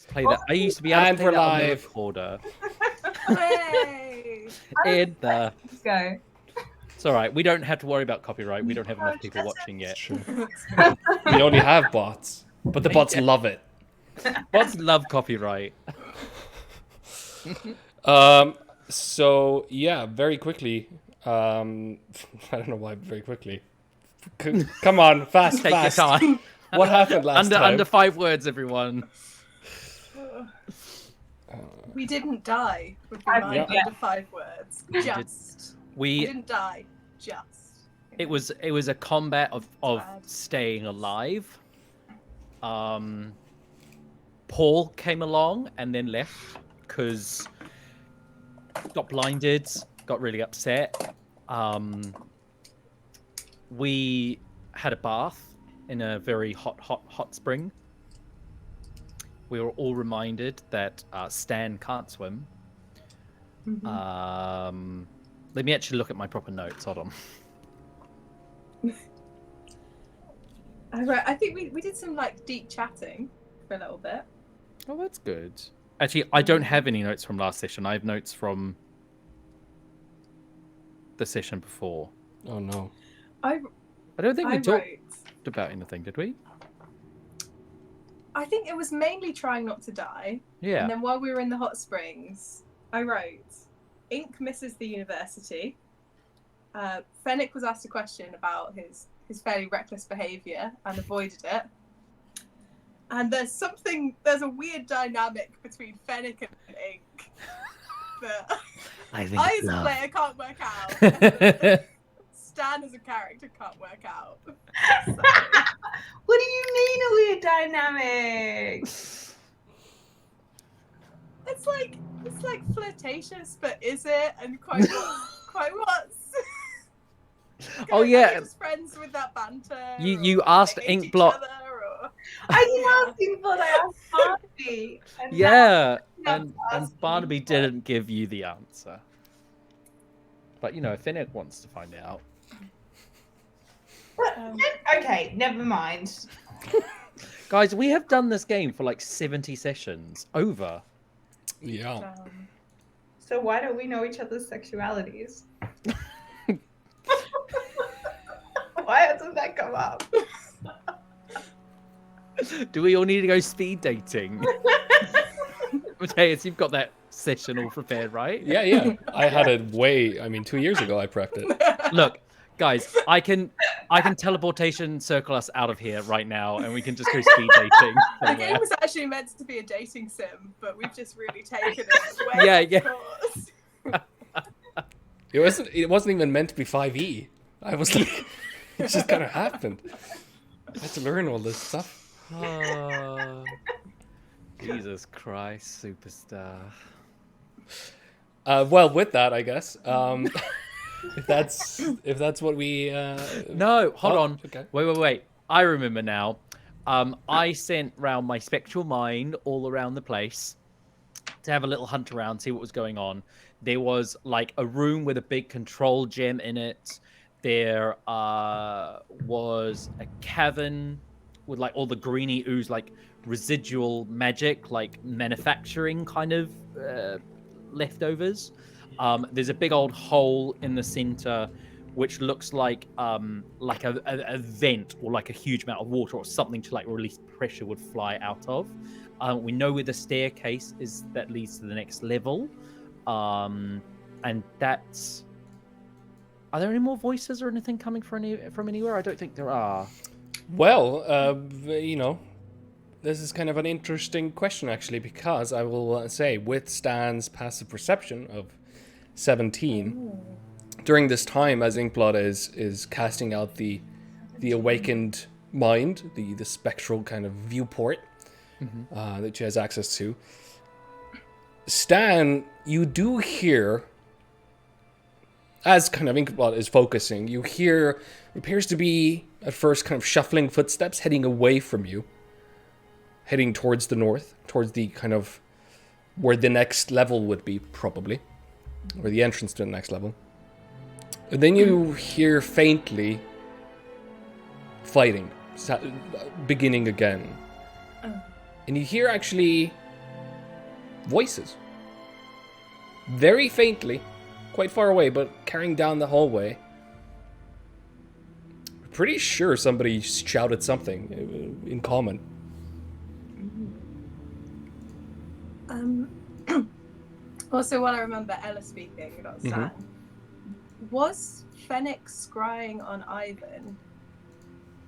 play that. I used to be able to And play we're that on the live. recorder. Hooray! In the... Let's go. It's all right. We don't have to worry about copyright. We don't have enough people That's watching yet. It's true. We only have bots, but the bots love it. Bots love copyright. So yeah, very quickly. I don't know why very quickly. Come on, fast. Take your time. What happened last time? Under 5 words, everyone. We didn't die. Would be I- mine yeah. under 5 words. Just. We We didn't die. Just. it was a combat of Bad. staying alive. Paul came along and then left because got blinded, got really upset. We had a bath in a very hot spring. We were all reminded that Stan can't swim. Mm-hmm. Let me actually look at my proper notes. Hold on. I think we did some like deep chatting for a little bit. Oh, that's good. Actually, I don't have any notes from last session. I have notes from the session before. Oh no. I don't think we I talked wrote. about anything, did we? I think it was mainly trying not to die. Yeah. And then while we were in the hot springs, I wrote, Ink misses the university. Fennec was asked a question about his fairly reckless behaviour and avoided it. And there's a weird dynamic between Fennec and Ink that I think I it's as a love. player can't work out. and that Stan as a character can't work out. So, What do you mean a weird dynamic? it's like flirtatious, but is it? And quite what's Oh Are yeah. you just friends with that banter? You or asked they hate Ink each Block. other, or- I didn't ask him, but I asked Barnaby. And Yeah, now and asking Barnaby Ink didn't give you the answer. But you know, if Fennec wants to find out. Okay, never mind. Guys, we have done this game for like 70 sessions. Over. Yeah. So why don't we know each other's sexualities? Why hasn't that come up? Do we all need to go speed dating? Mateus, you've got that session all prepared, right? Yeah. I had it 2 years ago I prepped it. Look, guys, I can teleportation circle us out of here right now, and we can just go speed dating. The game somewhere. was actually meant to be a dating sim, but we've just really taken it way Yeah. off course. It wasn't even meant to be 5e. I was like, it just kind of happened. I had to learn all this stuff. Oh, Jesus Christ, superstar. Well, with that, I guess. If that's what we. No, hold on. Okay. Wait. I remember now. I sent round my spectral mind all around the place to have a little hunt around, see what was going on. There was like a room with a big control gem in it. There was a cavern with like all the greeny ooze, like residual magic, like manufacturing kind of leftovers. There's a big old hole in the center, which looks like a vent or like a huge amount of water or something to like release pressure would fly out of. We know where the staircase is that leads to the next level, and that's. Are there any more voices or anything coming from anywhere? I don't think there are. Well, this is kind of an interesting question, actually, because I will say, with Stan's passive perception of 17, during this time, as Inkblot is casting out the awakened mind, the spectral kind of viewport that she has access to, Stan, you do hear, as kind of Inkblot is focusing, you hear appears to be at first kind of shuffling footsteps heading away from you, heading towards the north, towards the kind of where the next level would be, probably, or the entrance to the next level. And then you hear faintly fighting beginning again. And you hear actually voices. Very faintly, quite far away, but carrying down the hallway. Pretty sure somebody shouted something in common. Also, while I remember Ella speaking, not Stan, was Fennec scrying on Ivan?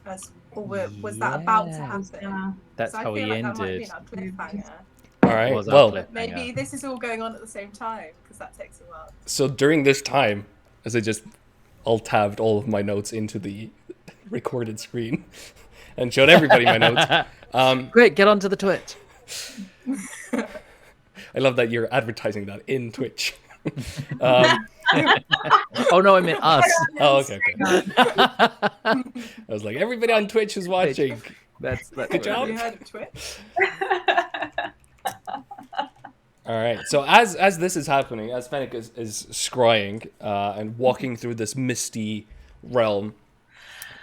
Was that about to happen? That's So I how feel he like that might ended. be our cliffhanger. All right, Was our well, cliffhanger. Maybe this is all going on at the same time, because that takes a while. so during this time, as I just alt-tabbed all of my notes into the recorded screen and showed everybody my notes. Great, get onto the Twitch. I love that you're advertising that in Twitch. Oh no, I meant us. Oh, okay. I was like, everybody on Twitch is watching. That's Good job. Have you heard of Twitch? All right. So as this is happening, as Fennec is scrying and walking through this misty realm,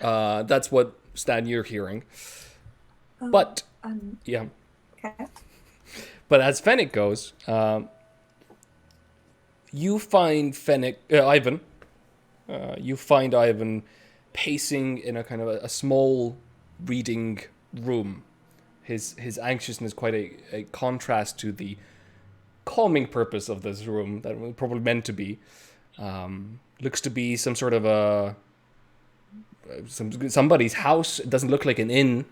that's what Stan you're hearing. But yeah. Okay. But as Fennec goes, you find Ivan. You find Ivan pacing in a kind of a small reading room. His anxiousness quite a contrast to the calming purpose of this room that was probably meant to be. Looks to be some sort of somebody's house. It doesn't look like an inn.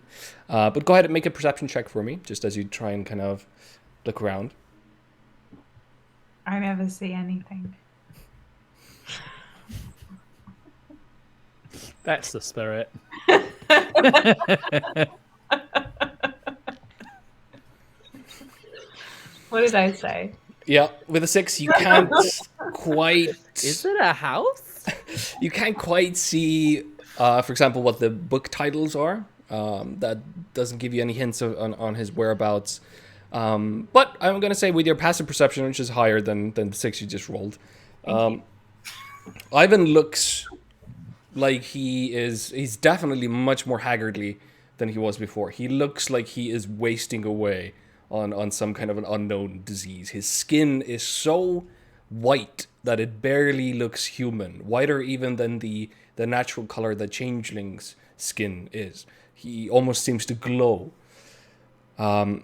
But go ahead and make a perception check for me, just as you try and kind of look around. I never see anything. That's the spirit. What did I say? Yeah, with a 6, you can't quite. Is it a house? You can't quite see, for example, what the book titles are. That doesn't give you any hints on his whereabouts. But I'm going to say with your passive perception, which is higher than the 6 you just rolled, Ivan looks like he's definitely much more haggardly than he was before. He looks like he is wasting away on some kind of an unknown disease. His skin is so white that it barely looks human, whiter even than the natural color that changeling's skin is. He almost seems to glow. And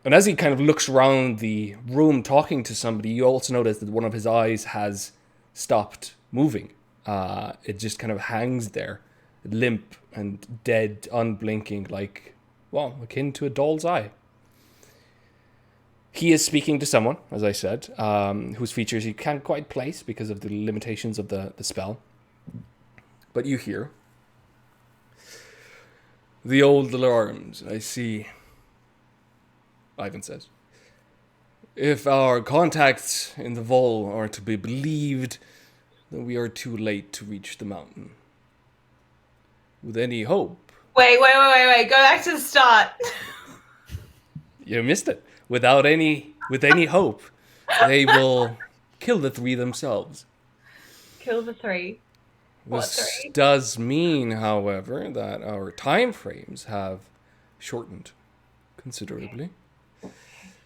as he kind of looks around the room talking to somebody, you also notice that one of his eyes has stopped moving. It just kind of hangs there, limp and dead, unblinking, like, well, akin to a doll's eye. He is speaking to someone, as I said, whose features he can't quite place because of the limitations of the spell. But you hear. The old alarms, I see. Ivan says. If our contacts in the Vol are to be believed, then we are too late to reach the mountain. With any hope. Wait. Go back to the start. You missed it. With any hope, they will kill the 3 themselves. Kill the 3. What This 3? does mean, however, that our time frames have shortened considerably.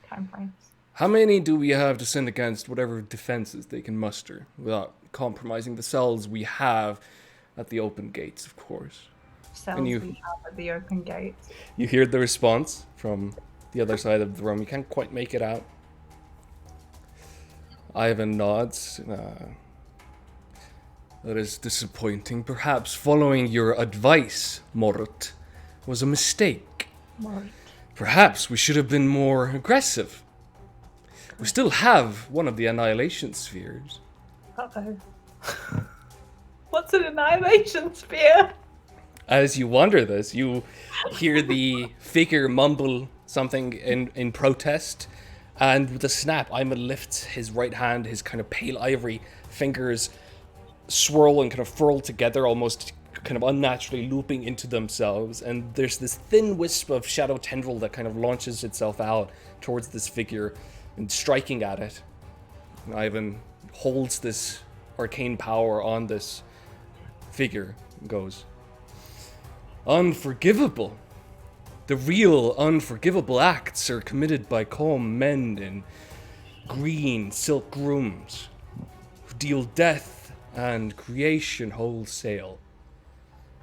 Time frames. How many do we have to send against whatever defenses they can muster without compromising the cells we have at the open gates, of course? Cells And you- we have at the open gates. You hear the response from the other side of the room. You can't quite make it out. Ivan nods. That is disappointing. Perhaps following your advice, Mort, was a mistake. Right. Perhaps we should have been more aggressive. We still have one of the annihilation spheres. Uh-oh. What's an annihilation sphere? As you wonder this, you hear the figure mumble something in protest, and with a snap, Ivan lifts his right hand, his kind of pale ivory fingers swirl and kind of furl together, almost kind of unnaturally looping into themselves, and there's this thin wisp of shadow tendril that kind of launches itself out towards this figure and striking at it. And Ivan holds this arcane power on this figure and goes, "Unforgivable. The real unforgivable acts are committed by calm men in green silk rooms who deal death and creation wholesale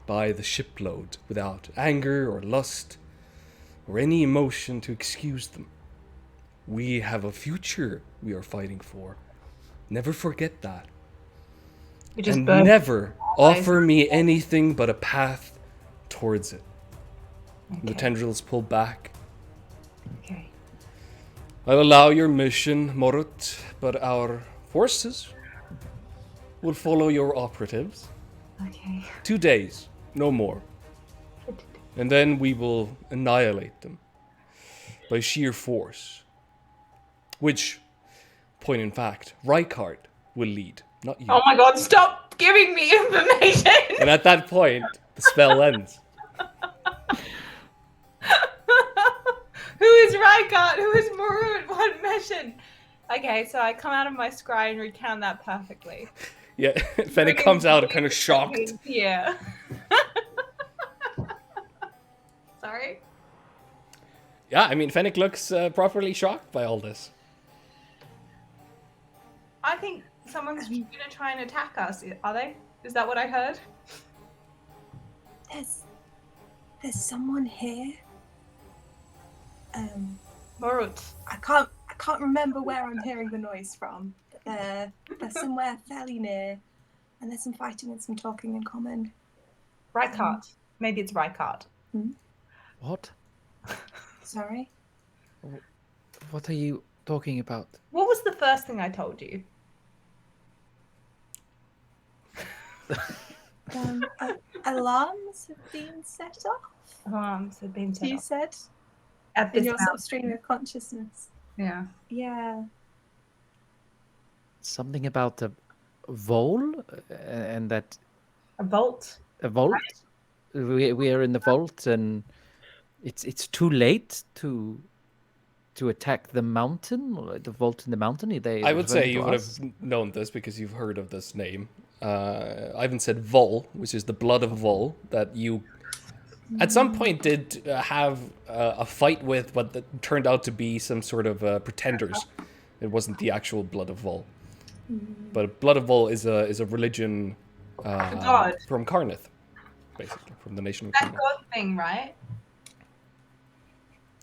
by the shipload without anger or lust or any emotion to excuse them. We have a future we are fighting for. Never forget that. You just And burn. never offer me anything but a path towards it. The Okay. tendrils pull back. Okay. I'll allow your mission, Morut, but our forces will follow your operatives. Okay. 2 days, no more. And then we will annihilate them by sheer force. Which, point in fact, Rykard will lead, not you. Oh my god, stop giving me information! And at that point, the spell ends. Who is Rykard? Who is Marut? What mission? Okay, so I come out of my scry and recount that perfectly. Yeah, Fennec comes out kind of shocked. Yeah. Sorry? Yeah, I mean, Fennec looks properly shocked by all this. I think someone's gonna try and attack us. Are they? Is that what I heard? There's someone here. Marut. I can't remember where I'm hearing the noise from. But they're somewhere fairly near, and there's some fighting and some talking in common. Rykard. Maybe it's Rykard. What? Sorry. What are you talking about? What was the first thing I told you? Alarms have been set off. Have been set You off. said At in this your sort of house. stream of consciousness. Yeah. Yeah. Something about a vole, and that A bolt. a vault. We are in the vault, and it's too late to attack the mountain, or the vault in the mountain. I would say you would us? have known this because you've heard of this name. Ivan said Vol, which is the blood of Vol, that you at some point did have a fight with what turned out to be some sort of pretenders. It wasn't the actual blood of Vol. But blood of Vol is a religion God. from Karnith, basically, from the nation of That Karnith. god thing, right?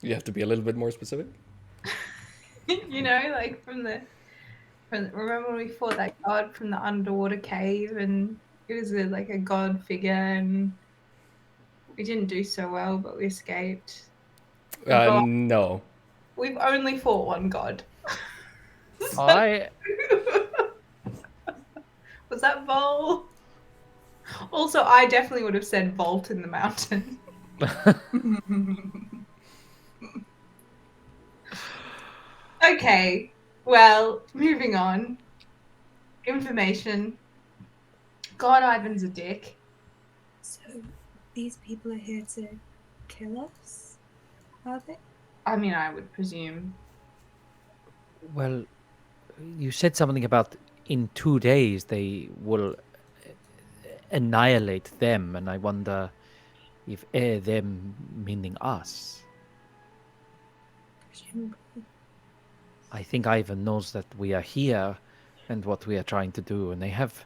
You have to be a little bit more specific. You know, like remember when we fought that god from the underwater cave, and it was like a god figure, and we didn't do so well, but we escaped. No. We've only fought one god. I Was that Vol? Also, I definitely would have said Vault in the mountain. Okay, well, moving on. Information. God, Ivan's a dick. So these people are here to kill us, are they? I mean, I would presume. Well, you said something about in 2 days they will annihilate them, and I wonder if them meaning us. Presumably. I think Ivan knows that we are here and what we are trying to do, and they have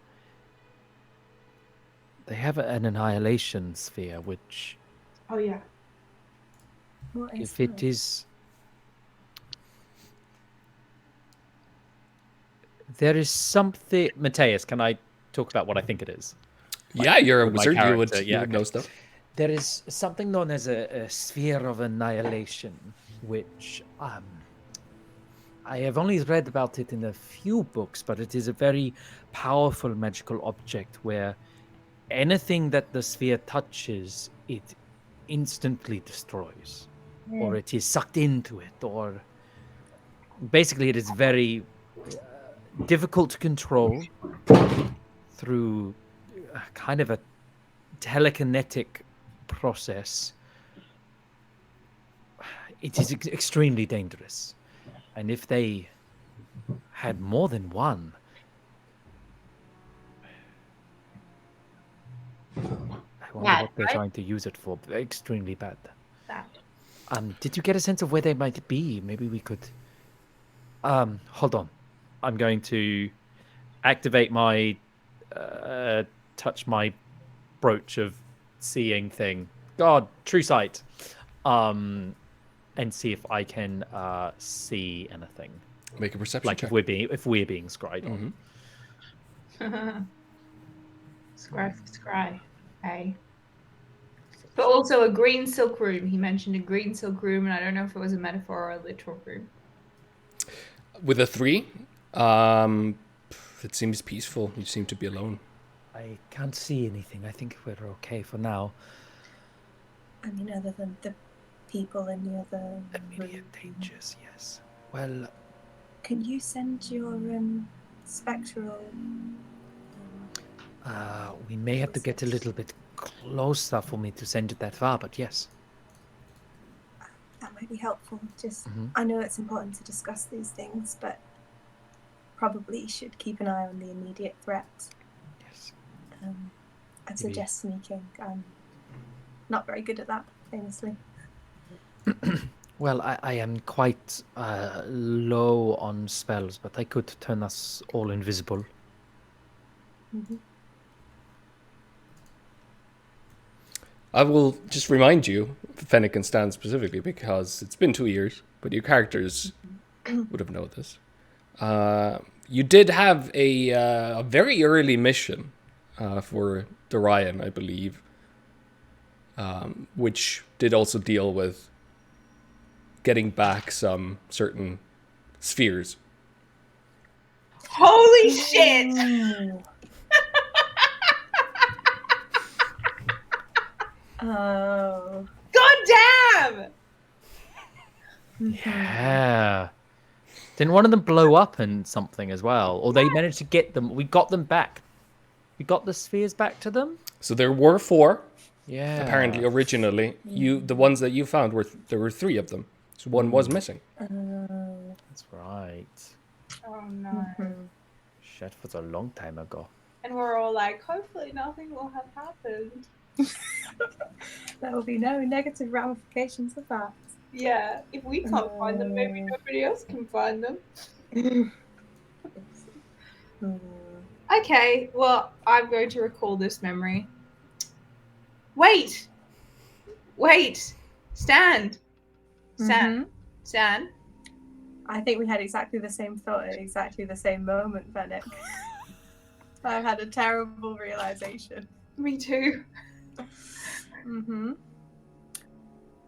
an annihilation sphere, which Oh, yeah. What is if it that? is, there is something. Mateus, can I talk about what I think it is? Yeah, you're a with my wizard. You would, character, you yeah, would okay. know stuff. There is something known as a sphere of annihilation, which I have only read about it in a few books, but it is a very powerful magical object where anything that the sphere touches, it instantly destroys, or it is sucked into it, or basically it is very difficult to control through kind of a telekinetic process. It is extremely dangerous, and if they had more than one, I wonder Yeah, what they're right? trying to use it for. Extremely bad. That. Did you get a sense of where they might be? Maybe we could. Hold on. I'm going to activate my touch my brooch of seeing thing. God, true sight. And see if I can see anything. Make a perception Like check. if we're being scryed on. Scry. Hey. But also a green silk room. He mentioned a green silk room, and I don't know if it was a metaphor or a literal room. With a 3, it seems peaceful. You seem to be alone. I can't see anything. I think we're okay for now. I mean, other than the people in the other Immediate room. dangers, yes. Well, Can you send your spectral? we may have to get a little bit closer for me to send it that far, but yes. That might be helpful. Just, Mhm. I know it's important to discuss these things, but probably should keep an eye on the immediate threat. Yes. I'd suggest sneaking. I'm not very good at that, famously. Well, I am quite low on spells, but I could turn us all invisible. Mm-hmm. I will just remind you, Fennec and Stan specifically, because it's been 2 years, but your characters would have known this. You did have a very early mission for Dorian, I believe, which did also deal with getting back some certain spheres. Holy shit! Ooh. Oh. God damn! Yeah. Didn't one of them blow up and something as well? Or they managed to get them? We got them back. We got the spheres back to them? So there were 4, Yeah. apparently, originally. The ones that you found, there were 3 of them. So one was missing. Oh. That's right. Oh no. Shit, was a long time ago. And we're all like, hopefully nothing will have happened. There will be no negative ramifications of that. Yeah, if we can't find them, maybe nobody else can find them. Okay, well, I'm going to recall this memory. Wait! Stand! Stan? I think we had exactly the same thought at exactly the same moment, Fennec. I've had a terrible realization. Me too. Mm-hmm.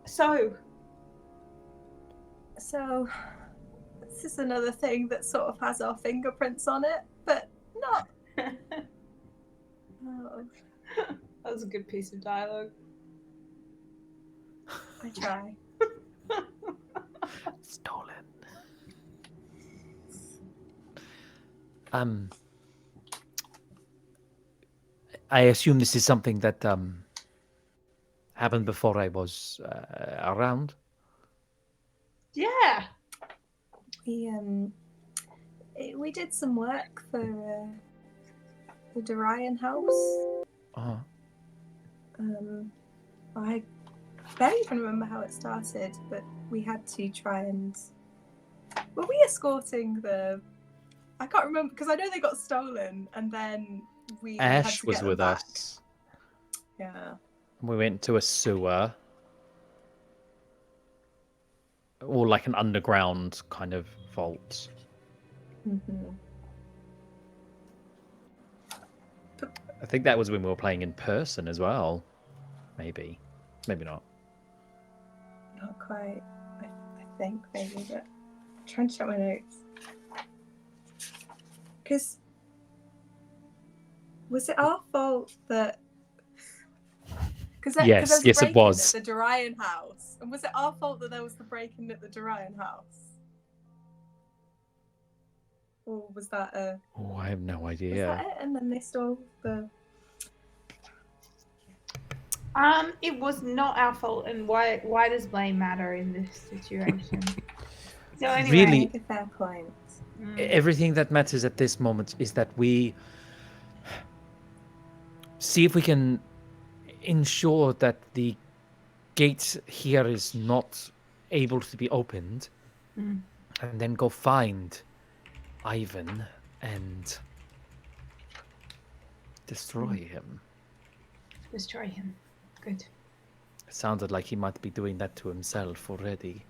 So, this is another thing that sort of has our fingerprints on it, but not. Oh, that was a good piece of dialogue. I try. Stolen. I assume this is something that happened before I was around. Yeah. We did some work for the Dorian house. Uh-huh. I barely even remember how it started, but we had to try and. Were we escorting the? I can't remember because I know they got stolen, and then we. had Ash to was get them with back. us. Yeah. We went to a sewer. Or like an underground kind of vault. Mm-hmm. I think that was when we were playing in person as well. Maybe. Maybe not. Not quite. I think maybe, but I'm trying to check my notes. Because was it our fault that? Yes, yes, it was. At the Dorian house, and was it our fault that there was the break-in at the Dorian house, or was that a? Oh, I have no Was idea. that it? And then they stole the. It was not our fault, and why does blame matter in this situation? So anyway, Really, Make a fair point. everything that matters at this moment is that we see if we can ensure that the gate here is not able to be opened, Mm. and then go find Ivan and destroy him. Destroy him. Good. It sounded like he might be doing that to himself already.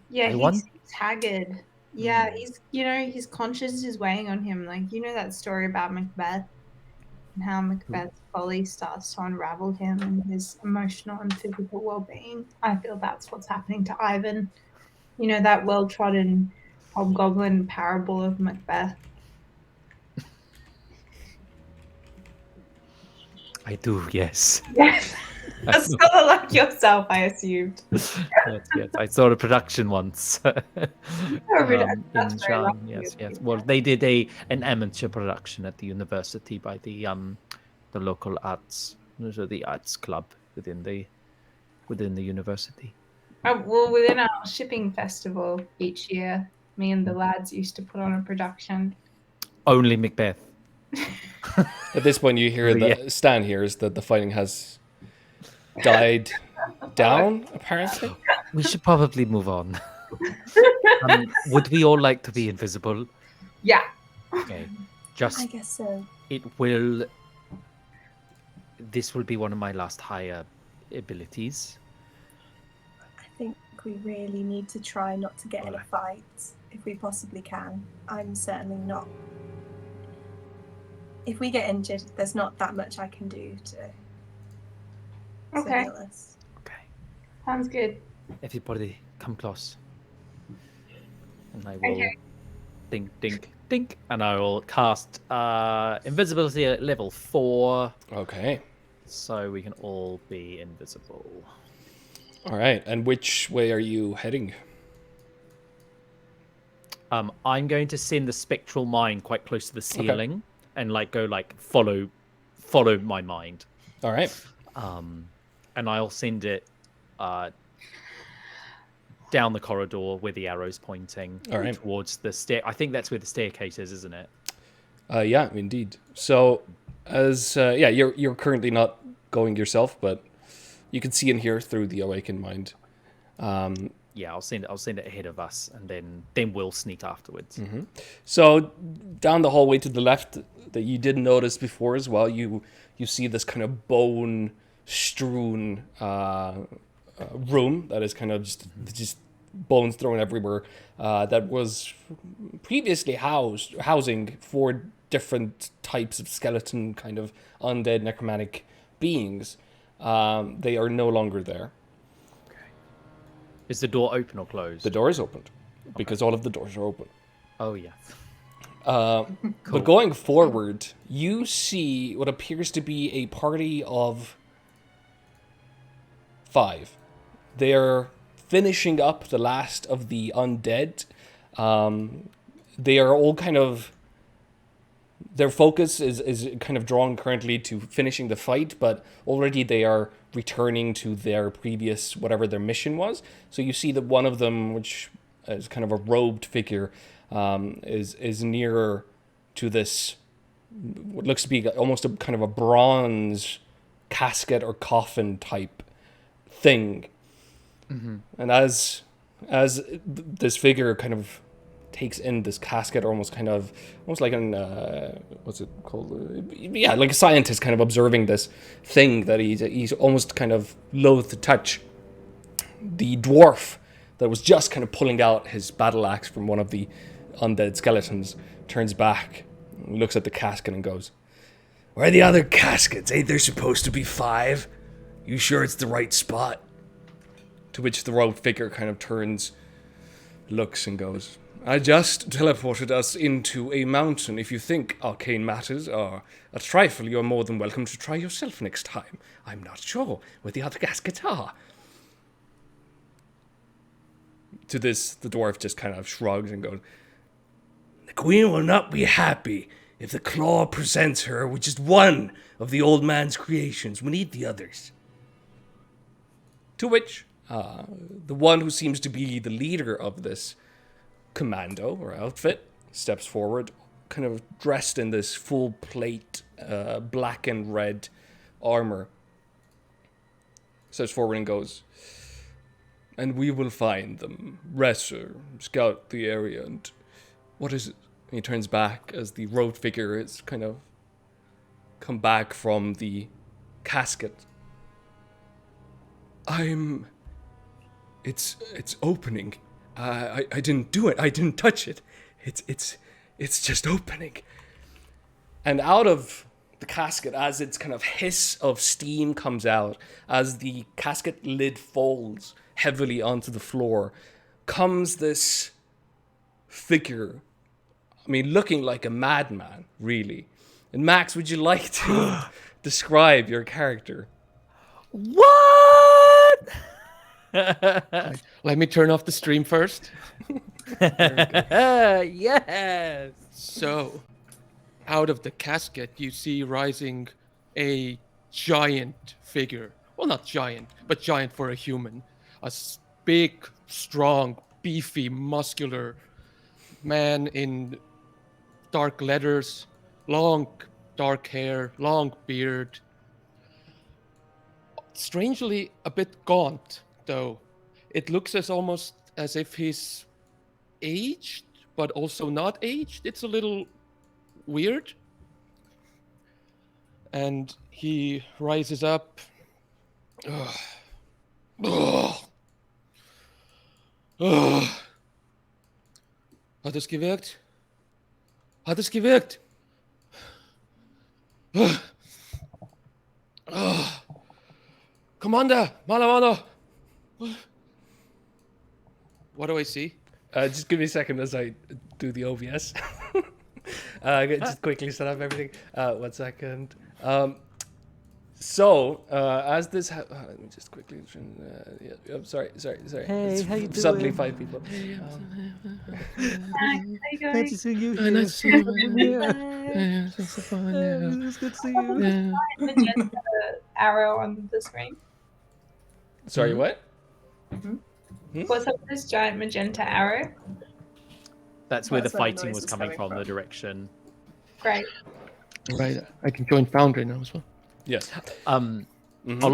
Yeah, I he's want- haggard. Yeah, Mm. he's his conscience is weighing on him. Like that story about Macbeth and how Macbeth's folly starts to unravel him and his emotional and physical well-being. I feel that's what's happening to Ivan. That well-trodden hobgoblin parable of Macbeth. I do, yes. Yes. That's sort of like yourself, I assumed. Yes. I saw a production once. In That's very Shan, lucky yes. of you. Well, they did an amateur production at the university by the local arts, so the arts club within the university. Well, within our shipping festival each year, me and the lads used to put on a production. Only Macbeth. At this point, you hear Yeah. Stan hears that the fighting has died down, apparently. We should probably move on. Would we all like to be invisible? Yeah. Okay. I Just guess so. this will be one of my last higher abilities. I think we really need to try not to get in a Alright. fight if we possibly can. I'm certainly not. If we get injured, there's not that much I can do to Okay. heal us. Okay. Sounds good. Everybody come close. And I will Okay. dink, and I will cast invisibility at level 4, Okay. so we can all be invisible. All right. And which way are you heading? I'm going to send the spectral mind quite close to the ceiling and go follow my mind. All right. And I'll send it down the corridor where the arrow's pointing All right. towards the stair. I think that's where the staircase is, isn't it? Yeah, indeed. So, you're currently not going yourself, but you can see and hear through the awakened mind. Yeah, I'll send it ahead of us, and then we'll sneak afterwards. So, down the hallway to the left that you didn't notice before as well, you see this kind of bone-strewn room that is kind of just bones thrown everywhere. That was previously housing 4 different types of skeleton, kind of undead necromantic beings. They are no longer there. Is the door open or closed? The door is opened because all of the doors are open. Oh yeah. But going forward, you see what appears to be a party of 5. They're finishing up the last of the undead. They are all kind of... Their focus is kind of drawn currently to finishing the fight, but already they are returning to their previous, whatever their mission was. So you see that one of them, which is kind of a robed figure, is nearer to this, what looks to be almost a kind of a bronze casket or coffin type thing. And as this figure kind of takes in this casket, almost like an what's it called? Yeah, like a scientist kind of observing this thing that he's almost kind of loath to touch. The dwarf that was just kind of pulling out his battle axe from one of the undead skeletons turns back, looks at the casket and goes, "Where are the other caskets? Ain't there supposed to be 5? You sure it's the right spot?" To which the robed figure kind of turns, looks and goes, "I just teleported us into a mountain. If you think arcane matters are a trifle, you're more than welcome to try yourself next time. I'm not sure where the other caskets are." To this, the dwarf just kind of shrugs and goes, "The queen will not be happy if the claw presents her with just one of the old man's creations. We need the others." To which, the one who seems to be the leader of this commando or outfit steps forward, kind of dressed in this full plate black and red armor, steps forward and goes, "And we will find them. Resser, scout the area, and what is it?" And he turns back as the robed figure is kind of come back from the casket. It's opening. I didn't do it. I didn't touch it. It's just opening. And out of the casket, as its kind of hiss of steam comes out, as the casket lid folds heavily onto the floor, comes this figure. I mean, looking like a madman, really. And Max, would you like to describe your character? What? Let me turn off the stream first. Yes. So, out of the casket, you see rising a giant figure. Well, not giant, but giant for a human. Big, strong, beefy, muscular man in dark leathers, long dark hair, long beard. Strangely, a bit gaunt, though. It looks almost as if he's aged, but also not aged. It's a little weird. And he rises up. Ugh. Ugh. Ugh. Hat es gewirkt? Hat es gewirkt? Ugh. Ugh. Commander, Malamano. What do I see? Just give me a second as I do the OBS. Just quickly set up everything. 1 second. As this, let me just quickly. I'm sorry. Hey, It's how you suddenly doing? 5 people. How you Nice going? to see you. Nice to see you. Yeah. It's so fun. It's good to see you. Yeah. Magenta arrow on the screen. Sorry, what? What's up with this giant magenta arrow? That's where the That's where the fighting noise was was coming coming from, from. the direction. Great. Right, I can join Foundry now as well. Yes. I'll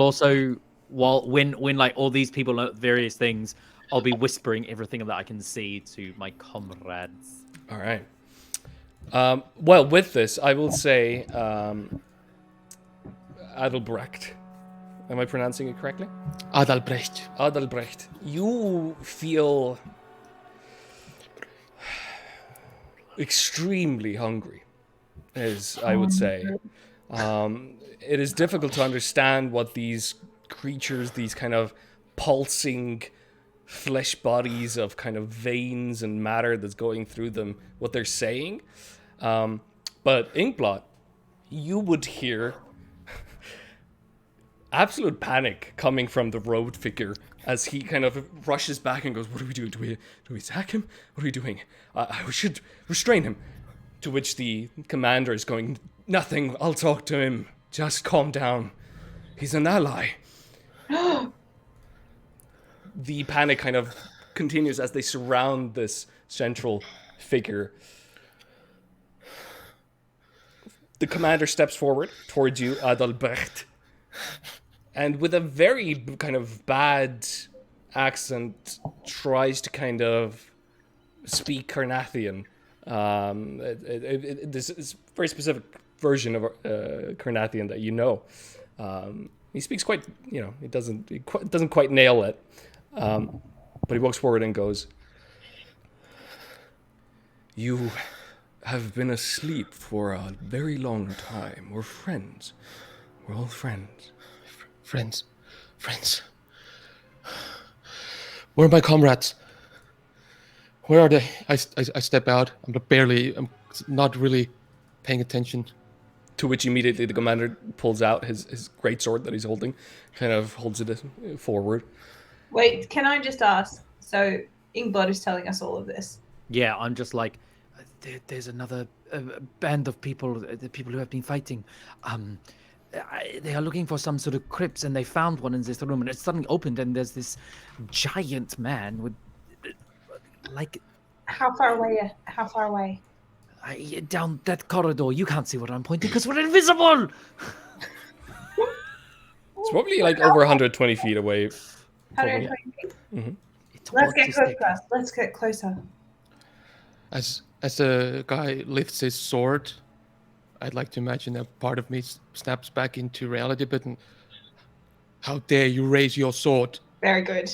also when like all these people know various things, I'll be whispering everything that I can see to my comrades. All right. Well, with this, I will say Adelbrecht. Am I pronouncing it correctly? Adalbrecht. Adelbrecht. You feel extremely hungry, as I would say. It is difficult to understand what these creatures, these kind of pulsing flesh bodies of kind of veins and matter that's going through them, what they're saying. But Inkblot, you would hear absolute panic coming from the robed figure as he kind of rushes back and goes, "What do we do? Do we attack him? What are we doing? We should restrain him." To which the commander is going, "Nothing, I'll talk to him. Just calm down. He's an ally." The panic kind of continues as they surround this central figure. The commander steps forward towards you, Adalbrecht, and with a very kind of bad accent tries to kind of speak Carnathian. This is a very specific version of Carnathian that you know. He speaks quite, he doesn't quite nail it. But he walks forward and goes, "You have been asleep for a very long time. We're friends. We're all friends." Friends. Where are my comrades? Where are they? I step out. I'm not really paying attention. To which immediately the commander pulls out his greatsword that he's holding, kind of holds it forward. Wait, can I just ask? So Ingblood is telling us all of this. Yeah, I'm just like, there's another band of people, the people who have been fighting. They are looking for some sort of crypts, and they found one in this room, and it suddenly opened, and there's this giant man with, like, How far away? down that corridor. You can't see what I'm pointing because we're invisible. It's probably like over 120 feet away. Probably. 120 feet. Mhm. Let's get closer. Let's get closer. As the guy lifts his sword, I'd like to imagine that part of me snaps back into reality, but how dare you raise your sword? Very good.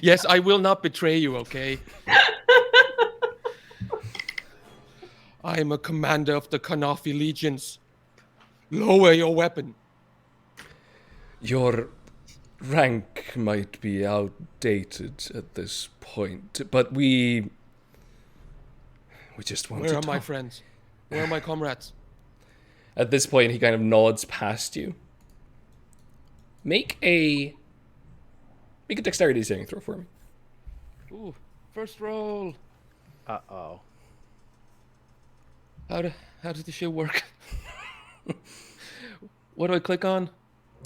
Yes, I will not betray you, okay? I am a commander of the Kanafi legions. Lower your weapon. Your rank might be outdated at this point, but we just want Where to are my talk. friends? Where are my comrades? At this point, he kind of nods past you. Make a dexterity saving throw for me. Ooh, first roll. Uh-oh. How does this shit work? What do I click on?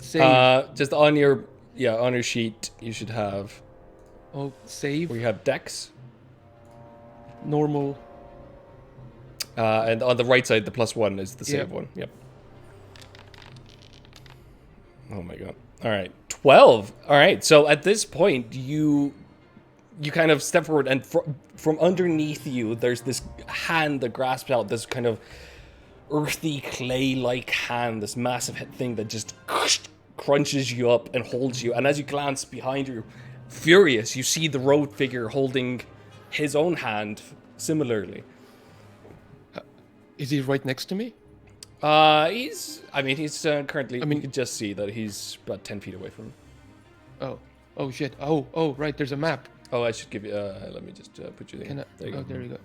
Save. Just on your sheet, you should have Oh, save. where you have dex, Normal. and on the right side, the +1 is the save Yep. one. Yep. Oh my god! All right, 12. All right, so at this point, you kind of step forward, and from underneath you, there's this hand that grasps out this kind of earthy clay-like hand, this massive thing that just crunches you up and holds you. And as you glance behind you, furious, you see the road figure holding his own hand similarly. Is he right next to me? He's currently, I mean- you can just see that he's about 10 feet away from him. Oh shit. Oh, right. There's a map. Oh, I should give you, let me just put you there. Can I? There you Oh, go. there you go.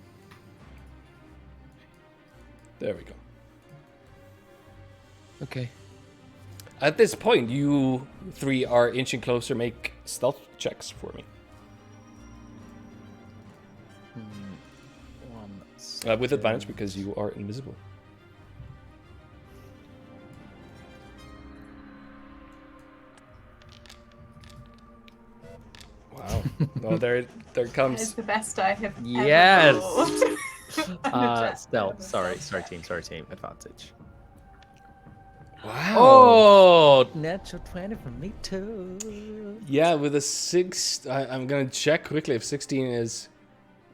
There we go. Okay. At this point, you three are inching closer. Make stealth checks for me. With advantage because you are invisible. Wow. Oh, there That is comes. the best I have Yes. ever rolled. Stealth. Sorry, team. Advantage. Wow. Oh, natural 20 from me too. Yeah, with a 6, I'm gonna check quickly if 16 is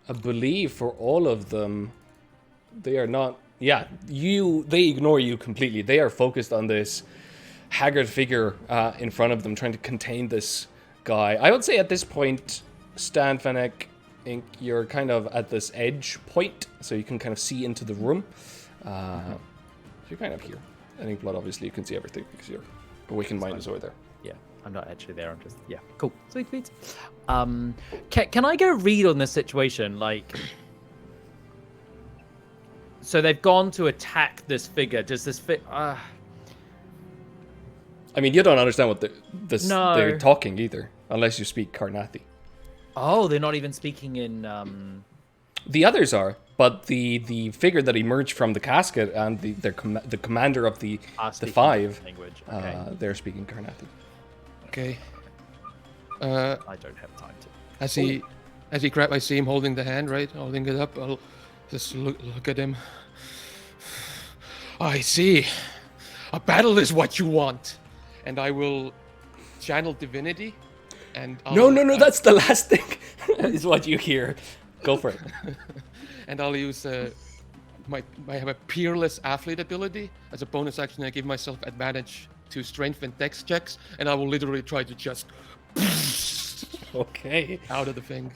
a believe for all of them. They are not. Yeah, they ignore you completely. They are focused on this haggard figure in front of them, trying to contain this guy. I would say at this point, Stan, Fennec, Inc., you're kind of at this edge point, so you can kind of see into the room. So you're kind of here. Ink Blood, obviously, you can see everything because your awakened mind is over there. Yeah, I'm not actually there. I'm just cool. Sweet. Can I get a read on this situation? Like, so they've gone to attack this figure. Does this fit? I mean, you don't understand what No. they're talking either, unless you speak Karnathi. Oh, they're not even speaking in. The others are, but the figure that emerged from the casket and the commander of the speaking five, language. Okay. they're speaking Karnathi. Okay. I don't have time to. As he I see him holding the hand, right? Holding it up. I'll just look at him. I see. A battle is what you want, and I will channel divinity. And No, that's the last thing. Is what you hear. Go for it. And I'll use I have a peerless athlete ability as a bonus action. I give myself advantage to strength and dex checks, and I will literally try to just Okay. out of the thing.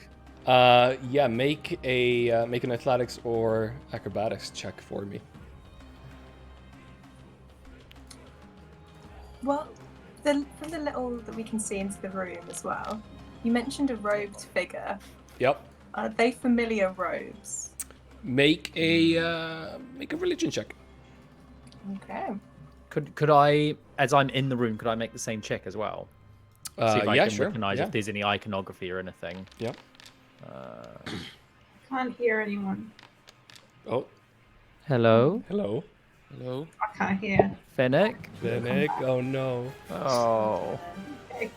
Yeah. Make an athletics or acrobatics check for me. Well, from the little that we can see into the room as well, you mentioned a robed figure. Yep. Are they familiar robes? Make a religion check. Okay. Could I, as I'm in the room, could I make the same check as well? See if I Yeah, can sure. recognize Yeah. if there's any iconography or anything. Yep. Can't hear anyone. Oh, Hello, hello. Hello. I can't hear. Fennec. Fennec. Oh no. Oh. Okay.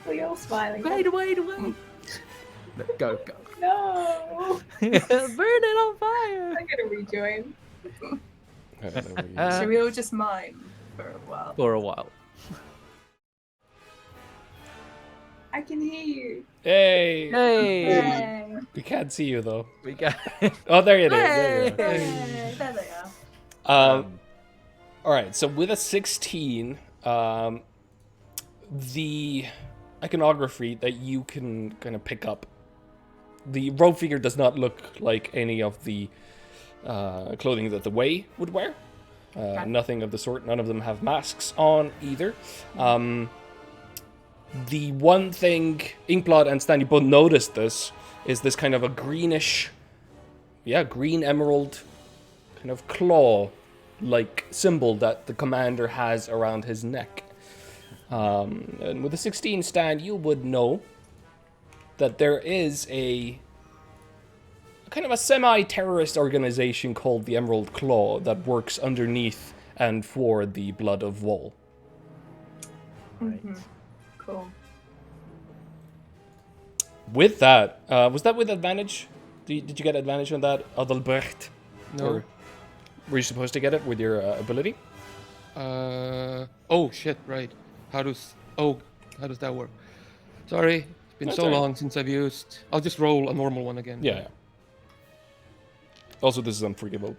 We're all smiling. Wait. Go. No. Burn it on fire. I'm gonna rejoin. there we go. Should we all just mime for a while? For a while. I can hear you. Hey! Hey! Yay. We can't see you though. We got. Oh, there it is. There you go. Yay. There they are. All right. So with a 16, the iconography that you can kind of pick up, the rogue figure does not look like any of the clothing that the Way would wear. Nothing of the sort. None of them have masks on either. The one thing Inkblot and Stan, you both noticed this, is this kind of a greenish, green emerald kind of claw-like symbol that the commander has around his neck. And with a 16, Stan, you would know that there is a kind of a semi-terrorist organization called the Emerald Claw that works underneath and for the Blood of Vol. Right. Cool. With that, was that with advantage? Did you get advantage on that, Adalbrecht? No. Or were you supposed to get it with your ability? Oh shit! Right. How does that work? Sorry, it's been That's so all right. long since I've used. I'll just roll a normal one again. Yeah. Also, this is unforgivable.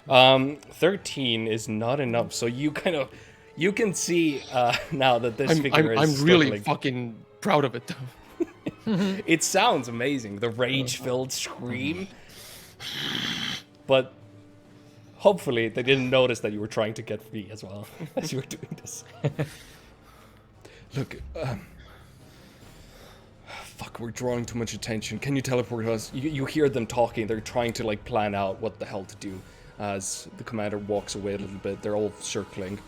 13 is not enough, so you can see now that this figure is I'm really struggling. fucking proud of it though. It sounds amazing, the rage-filled scream. But hopefully they didn't notice that you were trying to get free as well as you were doing this. Look, fuck, we're drawing too much attention. Can you teleport us? You hear them talking. They're trying to like plan out what the hell to do. As the commander walks away a little bit, they're all circling.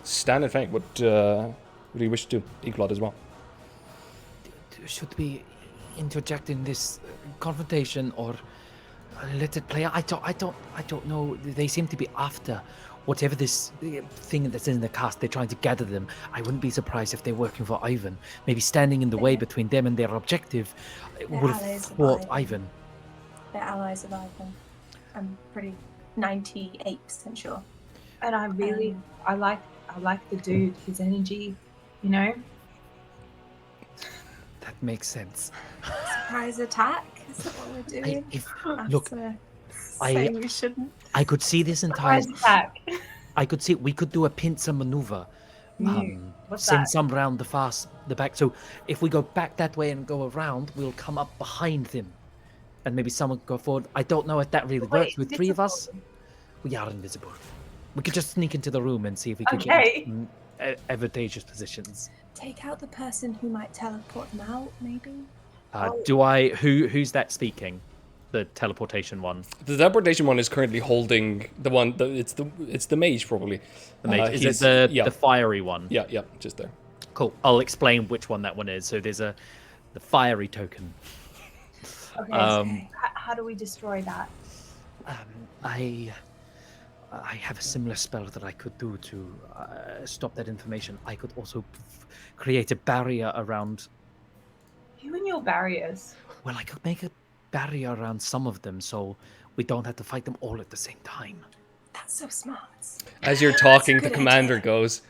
Stan and Fang, what do you wish to do? Inkblot as well. Should we interject in this confrontation or let it play out? I don't know. They seem to be after whatever this thing that's in the cast. They're trying to gather them. I wouldn't be surprised if they're working for Ivan. Maybe standing in the way between them and their objective would have allies of thwart Ivan. Ivan. They're allies of Ivan. I'm pretty 98% sure. And I really, I like the dude, his energy, you know? That makes sense. Surprise attack? Is that what we're doing? Look, saying we shouldn't. I could see this entire. Surprise attack. I could see we could do a pincer maneuver. What's Send that? some round the back. So if we go back that way and go around, we'll come up behind them, and maybe someone go forward. I don't know if that really works with three of us. We are invisible. We could just sneak into the room and see if we could Okay. get advantageous positions. Take out the person who might teleport them out, maybe? Who's that speaking? The teleportation one. The teleportation one is currently holding the one. It's the mage probably. The mage. Is it the fiery one? Yeah, just there. Cool. I'll explain which one that one is. So there's the fiery token. Okay, how do we destroy that? I have a similar spell that I could do to stop that information. I could also create a barrier around. You and your barriers. Well, I could make a barrier around some of them, so we don't have to fight them all at the same time. That's so smart. As you're talking, the good commander idea. goes,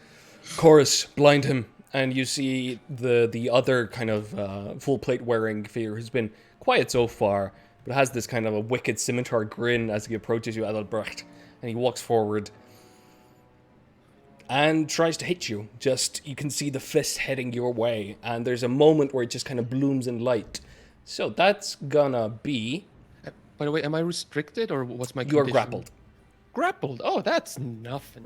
"Chorus, blind him," and you see the other kind of full plate wearing figure who's been quiet so far, but has this kind of a wicked scimitar grin as he approaches you, Adalbrecht, and he walks forward and tries to hit you. Just, you can see the fist heading your way, and there's a moment where it just kind of blooms in light. So that's gonna be... By the way, am I restricted or what's my You are condition? grappled. Grappled? Oh, that's nothing.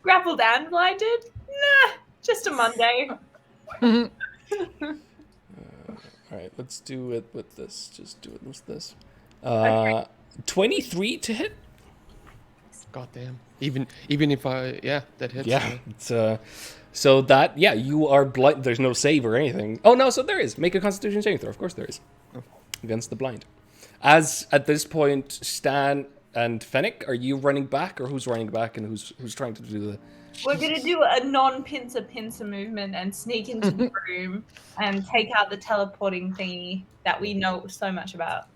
Grappled and blinded? Nah, just a Monday. Alright, let's do it with this. Just do it with this. Okay. 23 to hit? God damn. Even if that hits. Yeah, it's so that, yeah, you are blind. There's no save or anything. Oh no, so there is. Make a Constitution saving throw. Of course there is. Against the blind. As at this point, Stan and Fennec, are you running back, or who's running back, and who's trying to do the? We're gonna do a non-pincer movement and sneak into the room and take out the teleporting thingy that we know so much about.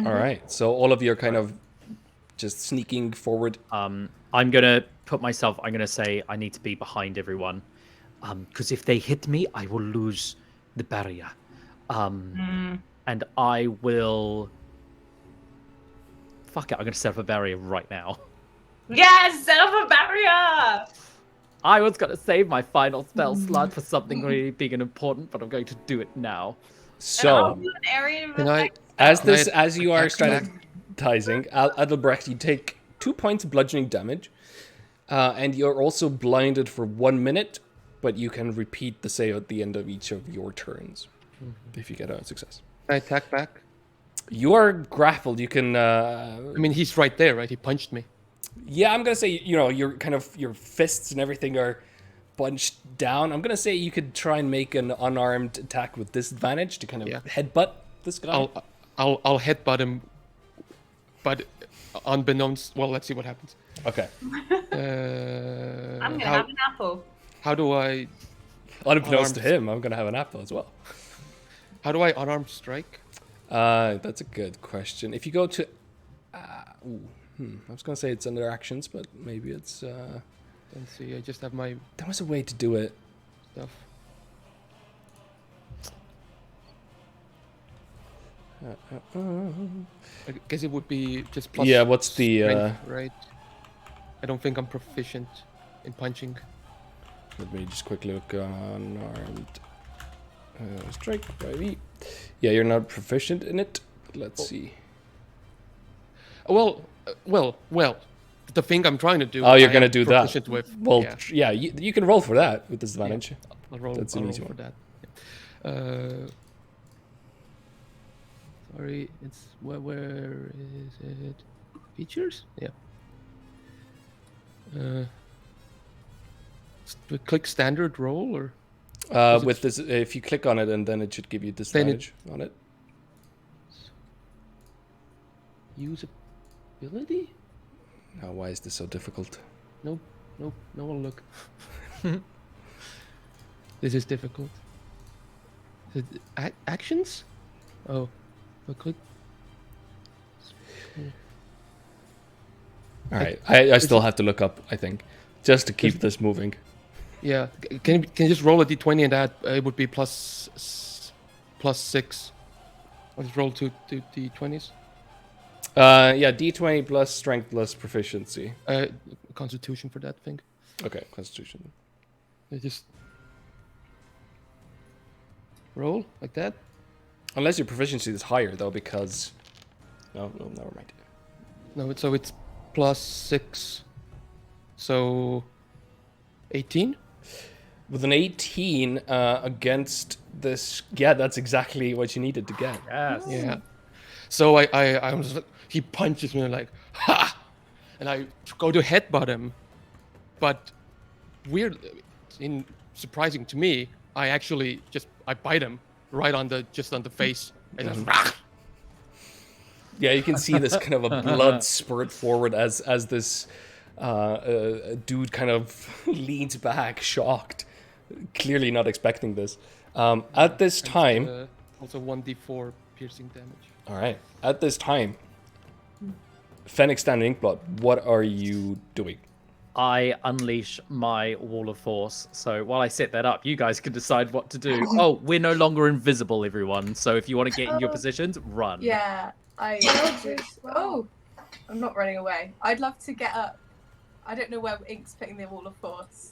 All right. So all of you are kind of just sneaking forward. I'm gonna put myself. I'm gonna say I need to be behind everyone, because if they hit me, I will lose the barrier, and I will. Fuck it! I'm gonna set up a barrier right now. Yes, set up a barrier. I was gonna save my final spell slot for something really big and important, but I'm going to do it now. And I'll So do an area of Can I- effect. as you are attack? strategizing, Adelbrecht, you take 2 points of bludgeoning damage, and you're also blinded for 1 minute, but you can repeat the save at the end of each of your turns if you get a success. Can I attack back? You are grappled. You can. I mean, he's right there, right? He punched me. Yeah, I'm gonna say your kind of your fists and everything are bunched down. I'm gonna say you could try and make an unarmed attack with disadvantage to kind of headbutt this guy. I'll headbutt him, but unbeknownst. Well, let's see what happens. Okay. I'm gonna have an apple. How do I? Unbeknownst to him, I'm gonna have an apple as well. How do I unarmed strike? That's a good question. If you go to, I was gonna say it's under actions, but maybe it's. Let's see. I just have my There was a way to do it. stuff. I guess it would be just plus. Yeah, what's the, strength, right? I don't think I'm proficient in punching. Let me just quickly look on unarmed strike 5e. Yeah, you're not proficient in it. Let's see. Well. The thing I'm trying to do. Oh, you're I gonna am do that. proficient with. Well, yeah. you can roll for that with disadvantage. I'll roll. That's I'll an roll easy for one. that. Sorry, it's where is it? Features? Yeah. Click standard roll or With this, if you click on it, and then it should give you disadvantage on it. usability? Now, why is this so difficult? No one look. This is difficult. Is it actions? Oh, click. All right, I still have to look up, I think, just to keep this moving. Yeah, can you just roll a d20 and add? It would be plus 6. I'll just roll two d20s. Yeah, d20 plus strength plus proficiency. Constitution for that thing. Okay, constitution. I just roll like that. Unless your proficiency is higher, though, because... No, never mind. No, so it's plus 6. So 18. With an 18 against this... Yeah, that's exactly what you needed to get. Yes. Yeah. So I was like, he punches me like, ha! And I go to headbutt him, but surprising to me, I actually I bite him right on the face. And just, Yeah, you can see this kind of a blood spurt forward as this dude kind of leans back, shocked, clearly not expecting this. At this time... also 1d4 piercing damage. All right. At this time, Fennec Standing Inkblot, what are you doing? I unleash my wall of force. So while I set that up, you guys can decide what to do. Oh, we're no longer invisible, everyone. So if you want to get in your positions, run. Yeah, I'm not running away. I'd love to get up. I don't know where Ink's putting the wall of force.